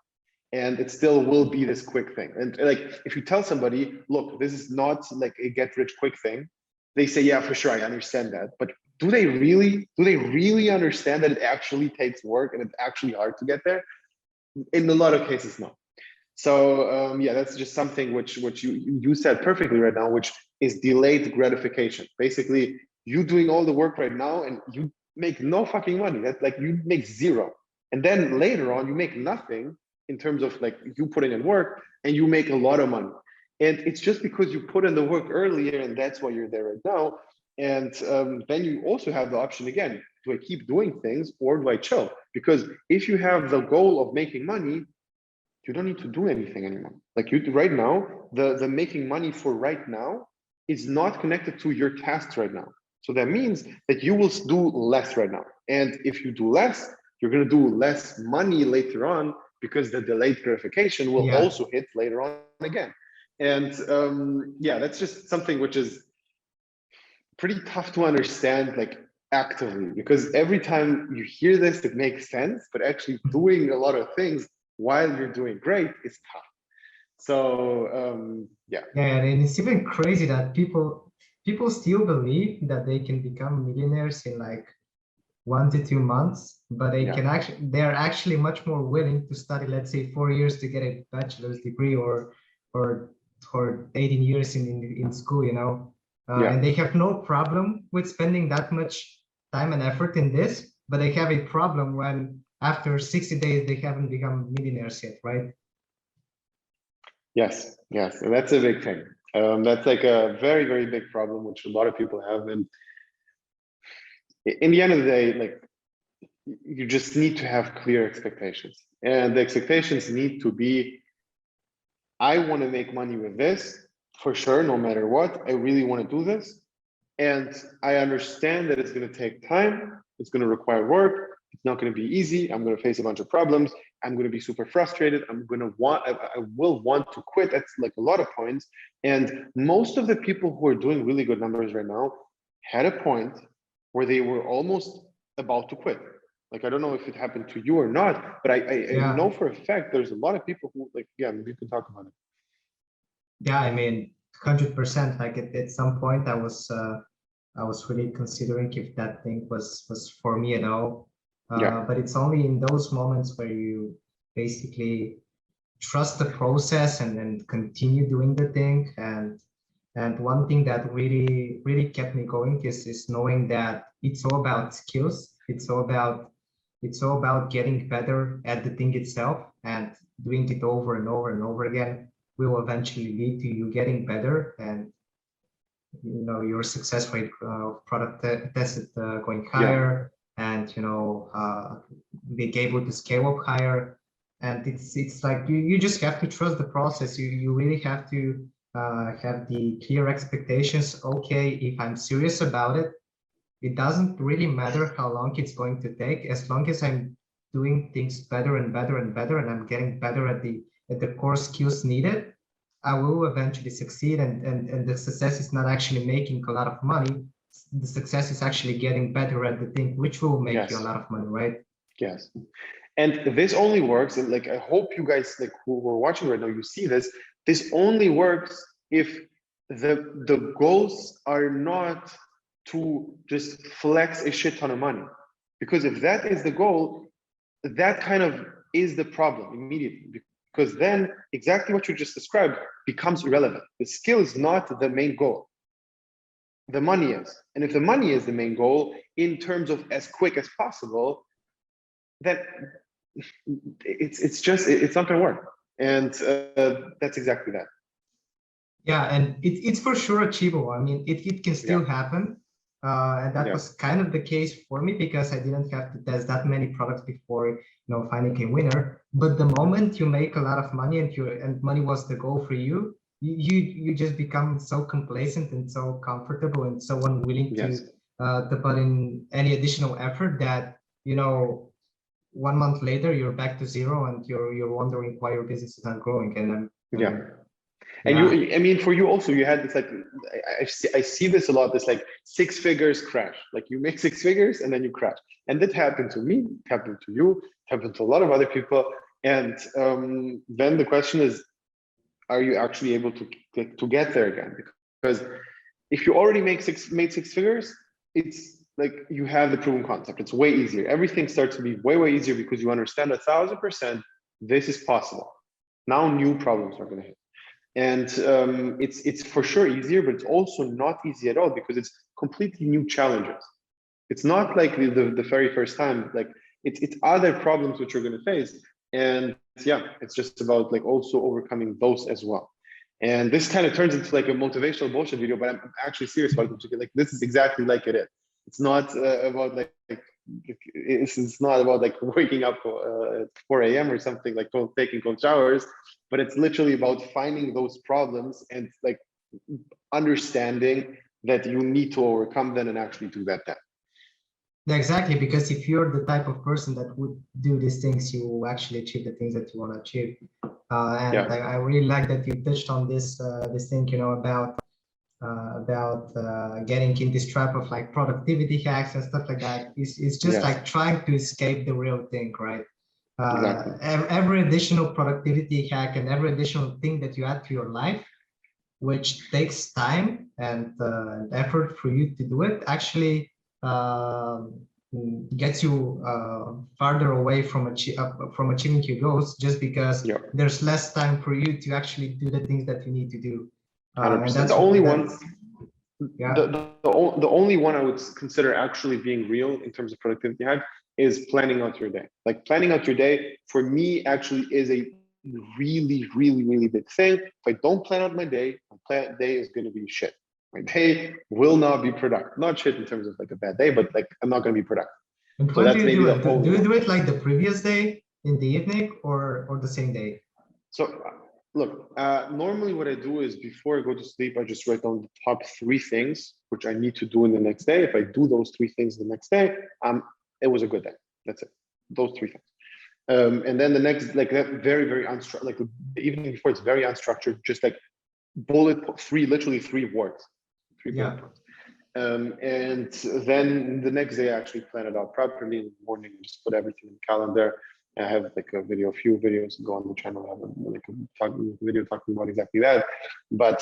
And it still will be this quick thing. And like, if you tell somebody, look, this is not like a get rich quick thing, they say, yeah, for sure, I understand that. But do they really understand that it actually takes work and it's actually hard to get there? In a lot of cases, no. So yeah, that's just something which you said perfectly right now, which is delayed gratification. Basically, you doing all the work right now and you make no fucking money. That's like, you make zero. And then later on, you make nothing in terms of like you putting in work, and you make a lot of money. And it's just because you put in the work earlier, and that's why you're there right now. And then you also have the option again, do I keep doing things or do I chill? Because if you have the goal of making money, you don't need to do anything anymore. Like, you right now, the making money for right now is not connected to your tasks right now. So that means that you will do less right now. And if you do less, you're going to do less money later on, because the delayed gratification will also hit later on again. And yeah, that's just something which is pretty tough to understand, like, actively, because every time you hear this, it makes sense, but actually doing a lot of things while you're doing great is tough. So yeah, and it's even crazy that people still believe that they can become millionaires in like 1 to 2 months, but they're actually much more willing to study, let's say, 4 years to get a bachelor's degree, or 18 years in school, you know. And they have no problem with spending that much time and effort in this, but they have a problem when after 60 days they haven't become millionaires yet, right? Yes, and that's a big thing. That's like a very, very big problem, which a lot of people have. And in the end of the day, like, you just need to have clear expectations, and the expectations need to be, I want to make money with this for sure, no matter what. I really want to do this, and I understand that it's going to take time, it's going to require work, it's not going to be easy, I'm going to face a bunch of problems, I'm going to be super frustrated, I will want to quit at like a lot of points. And most of the people who are doing really good numbers right now had a point where they were almost about to quit. Like, I don't know if it happened to you or not, but I know for a fact there's a lot of people who, like, yeah, maybe you can talk about it. Yeah, I mean, 100%. Like, at some point, I was really considering if that thing was for me at all. But it's only in those moments where you basically trust the process and then continue doing the thing. And one thing that really kept me going is knowing that it's all about skills. It's all about getting better at the thing itself, and doing it over and over and over again will eventually lead to you getting better, and you know, your success rate of product tested going higher, and you know, be able to scale up higher. And it's like you just have to trust the process. You really have to have the clear expectations. Okay, if I'm serious about it, it doesn't really matter how long it's going to take, as long as I'm doing things better and better and better, and I'm getting better at the core skills needed, I will eventually succeed. And the success is not actually making a lot of money. The success is actually getting better at the thing which will make you a lot of money, right? Yes. And this only works, and like I hope you guys like who are watching right now, you see this. This only works if the goals are not to just flex a shit ton of money. Because if that is the goal, that kind of is the problem immediately. Because then exactly what you just described becomes irrelevant. The skill is not the main goal. The money is. And if the money is the main goal in terms of as quick as possible, then it's not going to work. And that's exactly that. Yeah, and it's for sure achievable. I mean, it can still happen. And that was kind of the case for me, because I didn't have to test that many products before, finding a winner. But the moment you make a lot of money and money was the goal for you, you just become so complacent and so comfortable and so unwilling to put in any additional effort that 1 month later you're back to zero and you're wondering why your business is not growing. And and I mean, for you also, you had this like, I see this a lot, this like 6 figures crash. Like you make 6 figures and then you crash. And that happened to me, it happened to you, it happened to a lot of other people. And then the question is, are you actually able to get there again? Because if you already made 6 figures, it's like you have the proven concept. It's way easier. Everything starts to be way easier because you understand 1000% this is possible. Now new problems are going to hit. And it's for sure easier, but it's also not easy at all because it's completely new challenges. It's not like the very first time, like it's other problems which you're going to face. And it's just about like also overcoming those as well. And this kind of turns into like a motivational bullshit video, but I'm actually serious about it. Like this is exactly like it is. It's not about like it's not about like waking up at 4 a.m. or something, like taking cold showers, but it's literally about finding those problems and like understanding that you need to overcome them and actually do that then. Yeah, exactly, because if you're the type of person that would do these things, you will actually achieve the things that you want to achieve. I really like that you touched on this thing, about getting in this trap of like productivity hacks and stuff like that. It's just like trying to escape the real thing, right? Exactly. Every additional productivity hack and every additional thing that you add to your life, which takes time and effort for you to do it, actually gets you farther away from achieving your goals, just because there's less time for you to actually do the things that you need to do. And that's the only one. The only one I would consider actually being real in terms of productivity hack is planning out your day. Like planning out your day for me actually is a really big thing. If I don't plan out my day is going to be shit. My day will not be productive. Not shit in terms of like a bad day, but like I'm not going to be productive. And when do you do it? Do you do it like the previous day in the evening or the same day? So look, normally what I do is before I go to sleep, I just write down the top 3 things which I need to do in the next day. If I do those 3 things the next day, it was a good day. That's it. Those 3 things. And then the next, like that very unstructured, like the evening before, it's very unstructured, just like literally 3 words, 3 bullet points. And then the next day I actually plan it out properly in the morning and just put everything in the calendar. I have like a few videos go on the channel. I have like a video talking about exactly that. But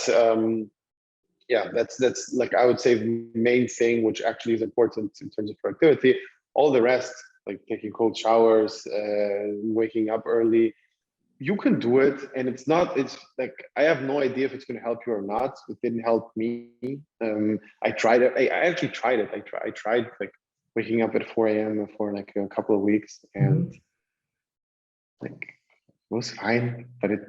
that's like, I would say the main thing, which actually is important in terms of productivity. All the rest, like taking cold showers, waking up early, you can do it. And it's like, I have no idea if it's going to help you or not. It didn't help me. I tried it. I actually tried it. I tried like waking up at 4 a.m. for like a couple of weeks, and like it was fine, but it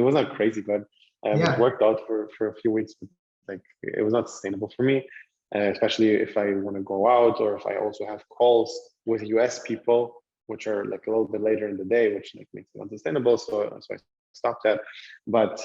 was not crazy, but it worked out for a few weeks, but like it was not sustainable for me. especially if I want to go out or if I also have calls with US people, which are like a little bit later in the day, which like makes it unsustainable. So I stopped that. But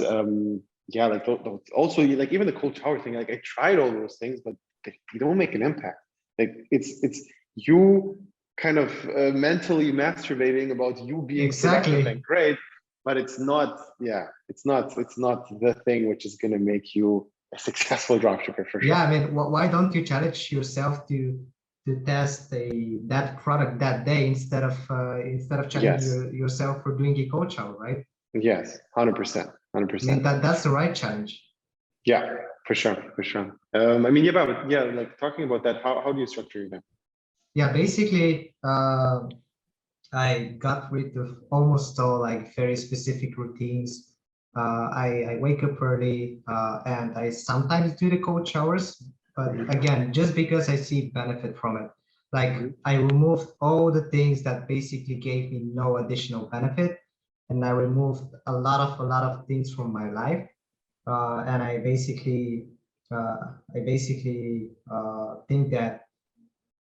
yeah, like also like even the cold shower thing, like I tried all those things, but they don't make an impact. Like it's you kind of mentally masturbating about you being productive and great, but it's not, yeah, it's not the thing which is going to make you a successful dropshipper for sure. Yeah, I mean, why don't you challenge yourself to test that product that day instead of challenging yourself for doing a cold shower, right? Yes, 100%. I mean, that's the right challenge. Yeah, for sure. I mean, yeah, but yeah, like talking about that, how do you structure your day? Yeah, basically, I got rid of almost all like very specific routines. I wake up early and I sometimes do the cold showers, but again, just because I see benefit from it. Like I removed all the things that basically gave me no additional benefit, and I removed a lot of things from my life. And I basically think that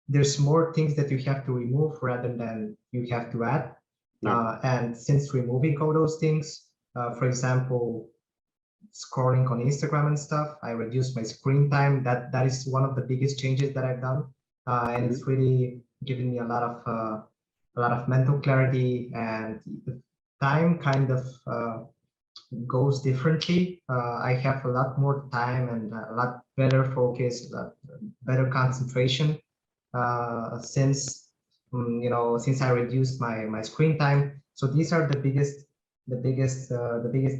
there's more things that you have to remove rather than you have to add. And since removing all those things, for example, scrolling on Instagram and stuff, I reduced my screen time. That is one of the biggest changes that I've done, and it's really given me a lot of mental clarity, and the time kind of goes differently. I have a lot more time and a lot better focus, better concentration since since I reduced my screen time. So these are the biggest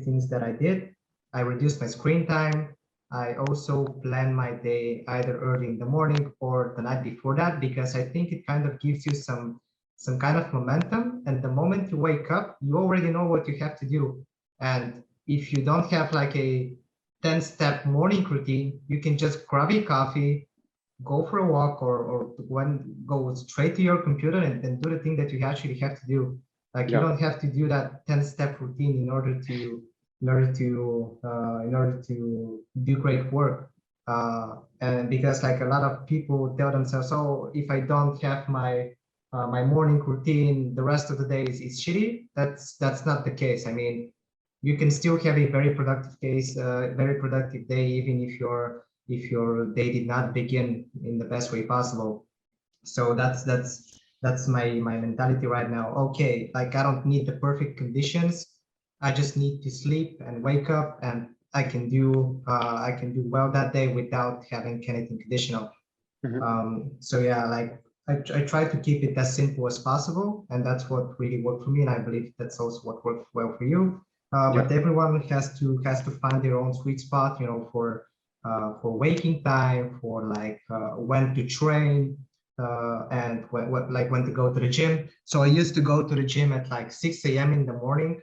things that I did. I reduced my screen time. I also plan my day either early in the morning or the night before that, because I think it kind of gives you some kind of momentum. And the moment you wake up, you already know what you have to do. And if you don't have like a 10-step morning routine, you can just grab a coffee, go for a walk, or go straight to your computer and do the thing that you actually have to do. Like you don't have to do that 10-step routine in order to do great work. And because like a lot of people tell themselves, oh, if I don't have my morning routine, the rest of the day is shitty. That's not the case. I mean, you can still have a very productive day, even if your day did not begin in the best way possible. So that's my mentality right now. Okay, like I don't need the perfect conditions. I just need to sleep and wake up, and I can do well that day without having anything additional. So yeah, like I try to keep it as simple as possible, and that's what really worked for me, and I believe that's also what worked well for you. But everyone has to find their own sweet spot, for waking time, for like when to train, and when to go to the gym. So I used to go to the gym at like 6 a.m. in the morning,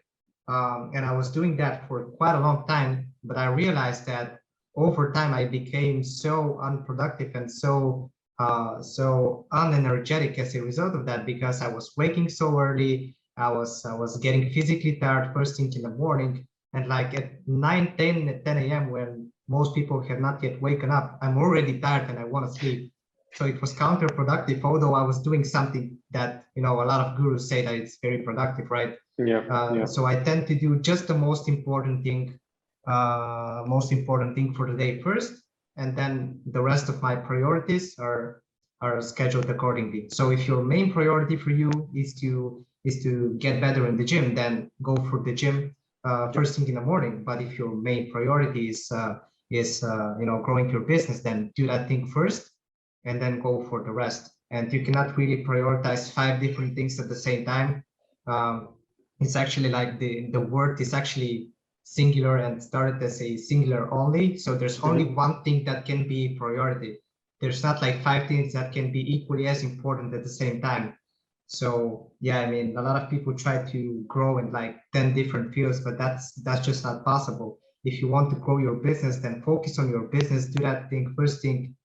and I was doing that for quite a long time. But I realized that over time I became so unproductive and so unenergetic as a result of that, because I was waking so early. I was getting physically tired first thing in the morning, and like at 10 a.m. when most people have not yet woken up, I'm already tired and I want to sleep. So it was counterproductive, although I was doing something that a lot of gurus say that it's very productive, right? So I tend to do just the most important thing for the day first, and then the rest of my priorities are scheduled accordingly. So if your main priority for you is to get better in the gym, then go for the gym first thing in the morning. But if your main priority is growing your business, then do that thing first and then go for the rest. And you cannot really prioritize 5 different things at the same time. It's actually like the word is actually singular and started as a singular only. So there's only one thing that can be priority. There's not like 5 things that can be equally as important at the same time. So yeah, I mean, a lot of people try to grow in like 10 different fields, but that's just not possible. If you want to grow your business, then focus on your business, do that thing first thing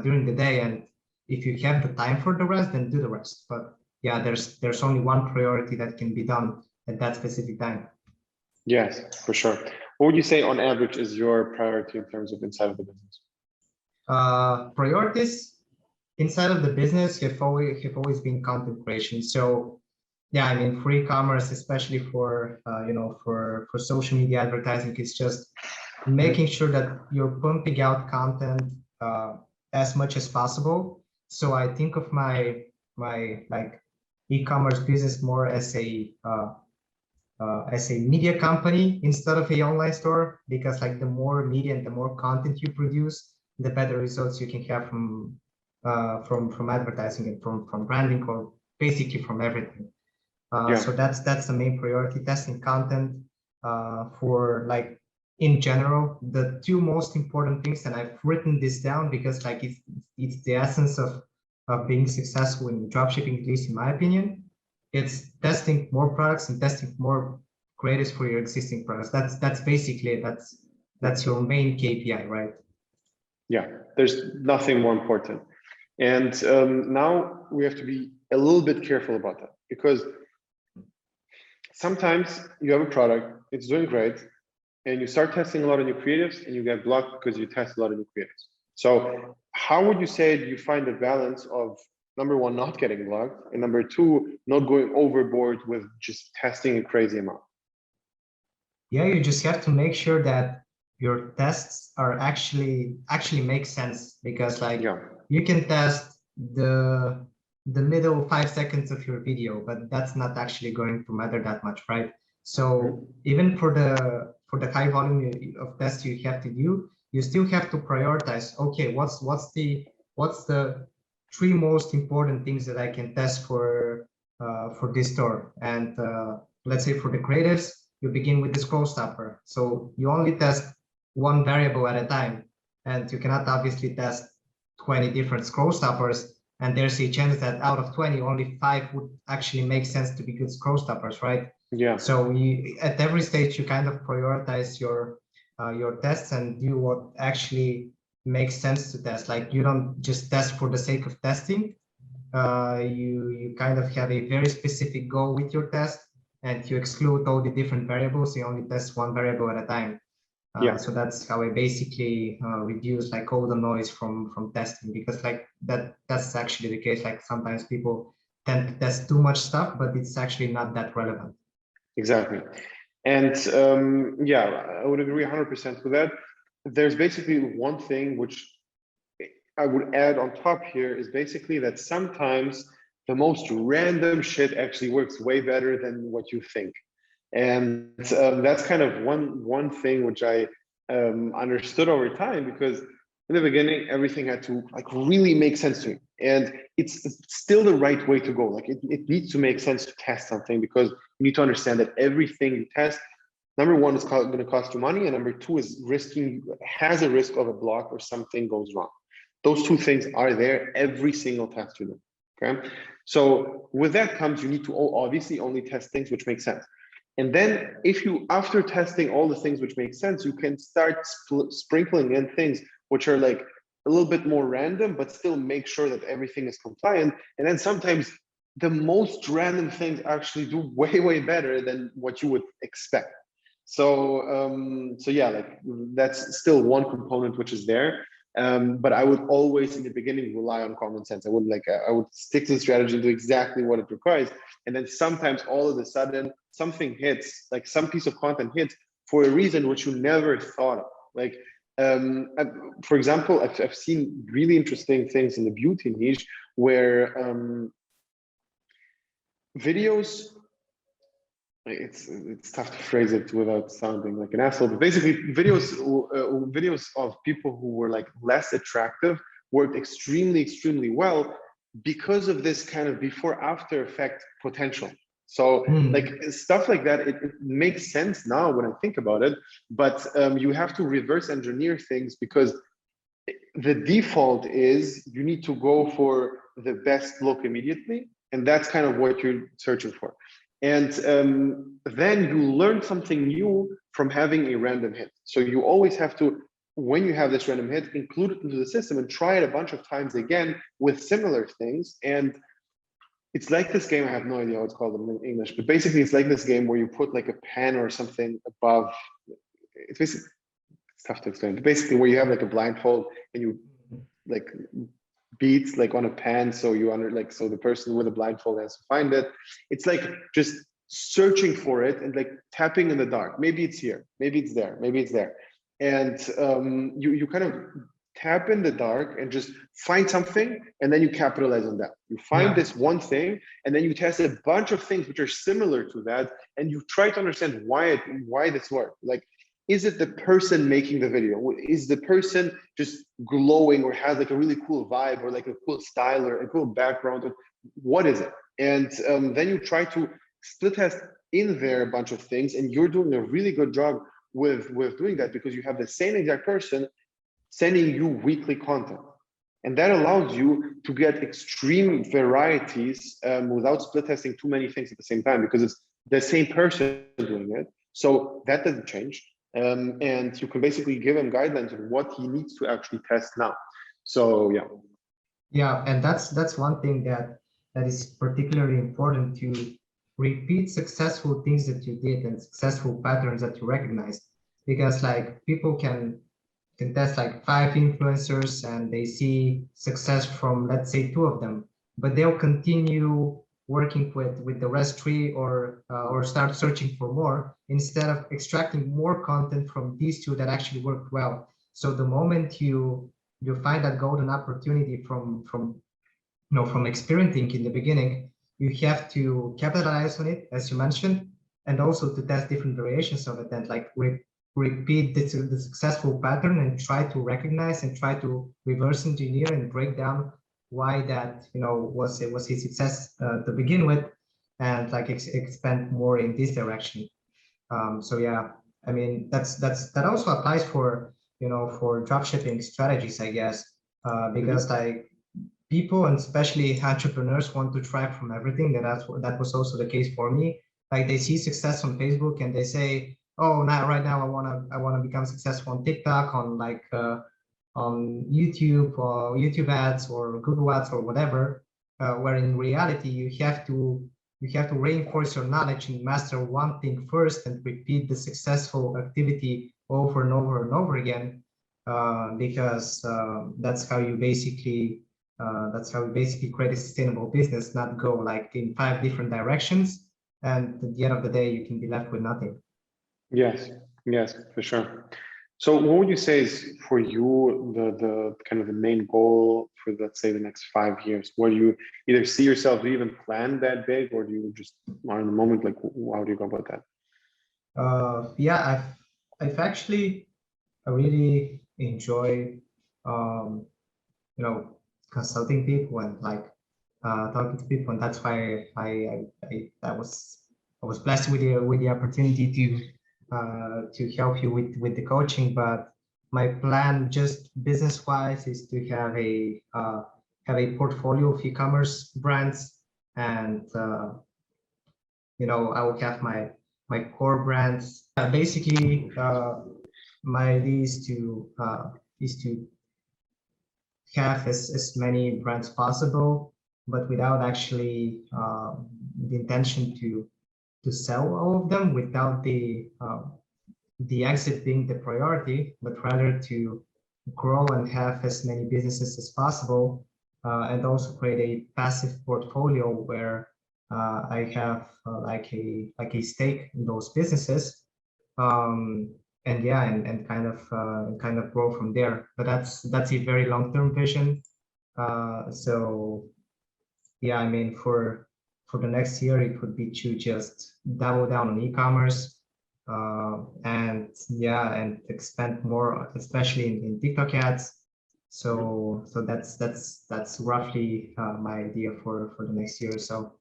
during the day. And if you have the time for the rest, then do the rest. But yeah, there's only one priority that can be done at that specific time. Yes, for sure. What would you say on average is your priority in terms of inside of the business? Priorities inside of the business have always been content creation. So yeah, I mean, for e-commerce, especially for for social media advertising, it's just making sure that you're pumping out content as much as possible. So I think of my like e-commerce business more as a media company instead of a online store, because like the more media and the more content you produce, the better results you can have from advertising and from branding, or basically from everything. So that's the main priority: testing content for like in general. The two most important things, and I've written this down because like it's the essence of being successful in dropshipping, at least in my opinion. It's testing more products and testing more creators for your existing products. That's basically it. That's your main KPI, right? Yeah, there's nothing more important. And now we have to be a little bit careful about that, because sometimes you have a product, it's doing great, and you start testing a lot of new creatives and you get blocked because you test a lot of new creatives. So how would you say you find the balance of, number one, not getting blocked, and number two, not going overboard with just testing a crazy amount? Yeah, you just have to make sure that your tests are actually make sense, because like you can test the middle 5 seconds of your video, but that's not actually going to matter that much, right? So even for the high volume of tests you have to do, you still have to prioritize. Okay, what's the 3 most important things that I can test for this store? And let's say for the creatives, you begin with the scroll stopper. So you only test 1 variable at a time, and you cannot obviously test 20 different scroll stoppers. And there's a chance that out of 20, only 5 would actually make sense to be good scroll stoppers, right? Yeah. So at every stage, you kind of prioritize your tests and do what actually makes sense to test. Like you don't just test for the sake of testing. You kind of have a very specific goal with your test, and you exclude all the different variables. You only test 1 variable at a time. So that's how I basically reduce like all the noise from testing, because like that's actually the case. Like sometimes people tend to test too much stuff, but it's actually not that relevant. Exactly. And I would agree 100% with that. There's basically one thing which I would add on top here, is basically that sometimes the most random shit actually works way better than what you think. And that's kind of one thing which I understood over time, because in the beginning, everything had to like really make sense to me. And it's still the right way to go. Like it needs to make sense to test something, because you need to understand that everything you test, number one, is going to cost you money, and number two is has a risk of a block or something goes wrong. Those 2 things are there every single test you do. Okay. So with that comes, you need to obviously only test things which make sense. And then if you, after testing all the things which make sense, you can start sprinkling in things which are like a little bit more random, but still make sure that everything is compliant. And then sometimes the most random things actually do way, way better than what you would expect. So, yeah, like that's still one component which is there. But I would always in the beginning rely on common sense. I would stick to the strategy and do exactly what it requires. And then sometimes all of a sudden something hits, like some piece of content hits for a reason which you never thought of. Like, for example, I've seen really interesting things in the beauty niche where videos, it's tough to phrase it without sounding like an asshole, but basically videos of people who were like less attractive worked extremely well because of this kind of before after effect potential. So like stuff like that, it makes sense now when I think about it, but you have to reverse engineer things, because the default is you need to go for the best look immediately, and that's kind of what you're searching for. And then you learn something new from having a random hit. So you always have to, when you have this random hit, include it into the system and try it a bunch of times again with similar things. And it's like this game, I have no idea how it's called in English, but basically it's like this game where you put like a pen or something above. It's basically, it's tough to explain, but basically where you have like a blindfold and you like beats like on a pan, so you under like so the person with a blindfold has to find it. It's like just searching for it and like tapping in the dark. Maybe it's here, maybe it's there, maybe it's there, and you kind of tap in the dark and just find something, and then you capitalize on that. You find this one thing, and then you test a bunch of things which are similar to that, and you try to understand why this worked. Like, is it the person making the video? Is the person just glowing or has like a really cool vibe or like a cool style or a cool background? What is it? And then you try to split test in there a bunch of things, and you're doing a really good job with doing that, because you have the same exact person sending you weekly content. And that allows you to get extreme varieties without split testing too many things at the same time, because it's the same person doing it. So that doesn't change. And you can basically give him guidelines on what he needs to actually test now. So yeah, and that's one thing that is particularly important, to repeat successful things that you did and successful patterns that you recognized, because like people can test like 5 influencers and they see success from, let's say, 2 of them, but they'll continue working with the rest 3, or start searching for more, instead of extracting more content from these 2 that actually worked well. So the moment you find that golden opportunity from experimenting in the beginning, you have to capitalize on it, as you mentioned, and also to test different variations of it, and like repeat the successful pattern and try to recognize and try to reverse engineer and break down why that was his success to begin with, and like expand more in this direction. So yeah, I mean that also applies for for dropshipping strategies, I guess, because like people, and especially entrepreneurs, want to try from everything. That was also the case for me. Like they see success on Facebook and they say, oh, now right now I wanna become successful on TikTok, on like on YouTube, or YouTube ads or Google ads or whatever. Where in reality you have to reinforce your knowledge and master one thing first, and repeat the successful activity over and over and over again, because that's how you basically create a sustainable business, not go like in 5 different directions, and at the end of the day you can be left with nothing. Yes, for sure. So what would you say is for you the kind of the main goal for, let's say, the next 5 years? Where do you either see yourself, do you even plan that big, or do you just are in the moment? Like, how do you go about that? Yeah, I've actually really enjoy consulting people and like talking to people, and that's why I was blessed with the opportunity to help you with the coaching. But my plan, just business wise, is to have a portfolio of e-commerce brands, and I will have my core brands. Basically, my idea is to have as many brands possible, but without actually the intention to sell all of them, without the exit being the priority, but rather to grow and have as many businesses as possible, and also create a passive portfolio where I have like a stake in those businesses, and yeah, and kind of grow from there. But that's a very long-term vision. So yeah, I mean for the next year it would be to just double down on e-commerce, and yeah, and expand more, especially in TikTok ads. So that's roughly my idea for the next year or so.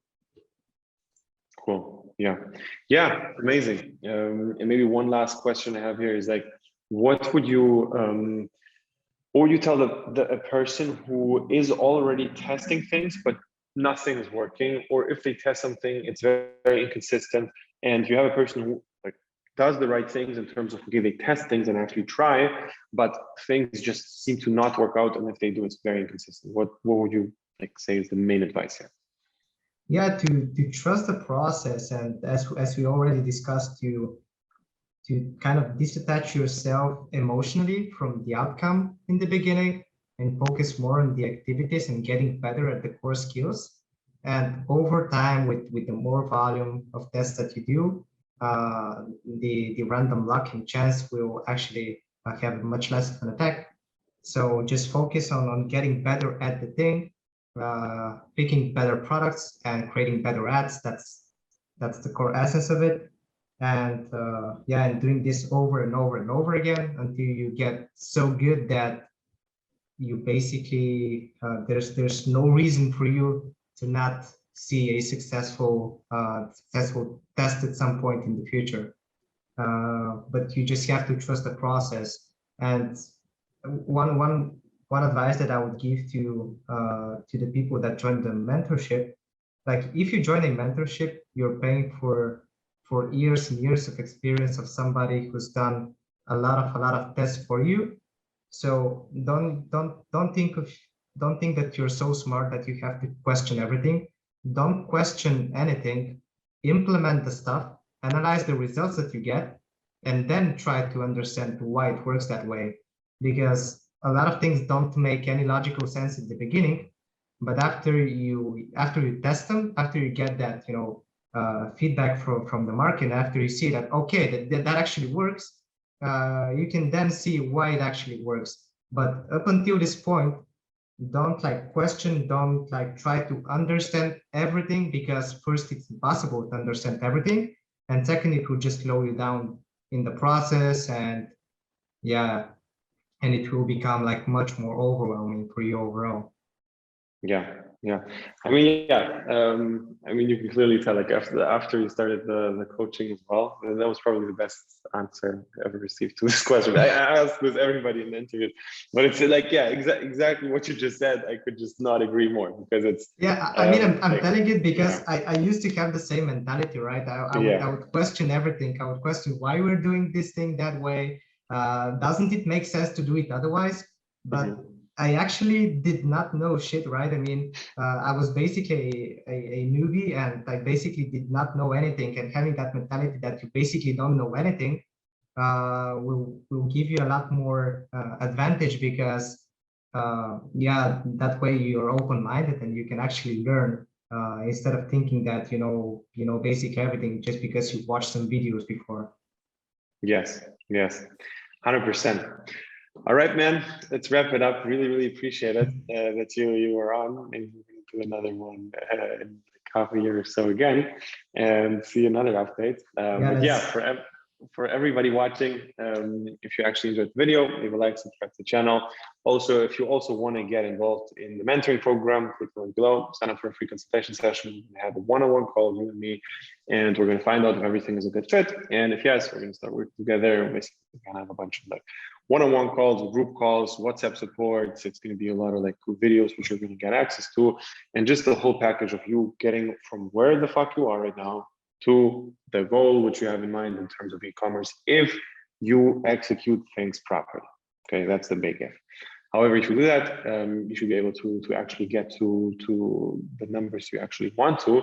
Cool. Yeah, amazing. And maybe one last question I have here is like, what would you tell a person who is already testing things but nothing is working, or if they test something it's very, very inconsistent, and you have a person who like does the right things in terms of, okay, they test things and actually try, but things just seem to not work out, and if they do, it's very inconsistent. What would you like say is the main advice here? Yeah, to trust the process, and as we already discussed, to kind of disattach yourself emotionally from the outcome in the beginning, and focus more on the activities and getting better at the core skills. And over time, with the more volume of tests that you do, the random luck and chance will actually have much less of an effect. So just focus on getting better at the thing, picking better products and creating better ads. That's the core essence of it. And yeah, and doing this over and over and over again until you get so good that you basically there's no reason for you to not see a successful test at some point in the future. But you just have to trust the process. And one advice that I would give to the people that join the mentorship, like if you join a mentorship, you're paying for years and years of experience of somebody who's done a lot of tests for you. So don't think that you're so smart that you have to question everything. Don't question anything. Implement the stuff, analyze the results that you get, and then try to understand why it works that way. Because a lot of things don't make any logical sense at the beginning, but after you test them, after you get that feedback from the market, after you see that okay, that actually works, you can then see why it actually works. But up until this point, don't question, don't try to understand everything, because first, it's impossible to understand everything, and second, it will just slow you down in the process, and yeah, and it will become much more overwhelming for you overall. Yeah. I mean, you can clearly tell after you started the coaching as well, that was probably the best answer I ever received to this question. I asked this everybody in the interview, but it's exactly what you just said. I could just not agree more, because it's I mean, I'm telling it because I used to have the same mentality, right? I would question everything. I would question why we're doing this thing that way. Doesn't it make sense to do it otherwise? But I actually did not know shit, right? I mean, I was basically a newbie, and I basically did not know anything. And having that mentality that you basically don't know anything will give you a lot more advantage, because that way you're open-minded and you can actually learn instead of thinking that you know basic everything just because you watched some videos before. Yes, 100%. All right, man, let's wrap it up. Really appreciate it that you were on, and we'll do another one in half a year or so again, and see another update. For everybody watching, if you actually enjoyed the video, leave a like, subscribe to the channel. Also, if you also want to get involved in the mentoring program, click the link below, sign up for a free consultation session. We have a one-on-one call, you and me, and we're going to find out if everything is a good fit. And if yes, we're going to start working together. Basically, we're going to have a bunch of one-on-one calls, group calls, WhatsApp supports. It's going to be a lot of cool videos, which you're going to get access to, and just the whole package of you getting from where the fuck you are right now to the goal which you have in mind in terms of e-commerce, if you execute things properly. Okay, that's the big if. However, if you do that, you should be able to actually get to the numbers you actually want to.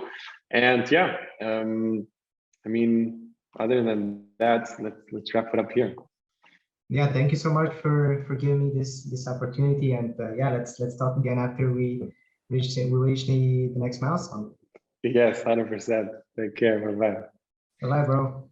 And I mean, other than that, let's wrap it up here. Yeah, thank you so much for giving me this opportunity, and let's talk again after we reach the next milestone. Yes, 100%. Take care. Bye-bye. Bye-bye, bro.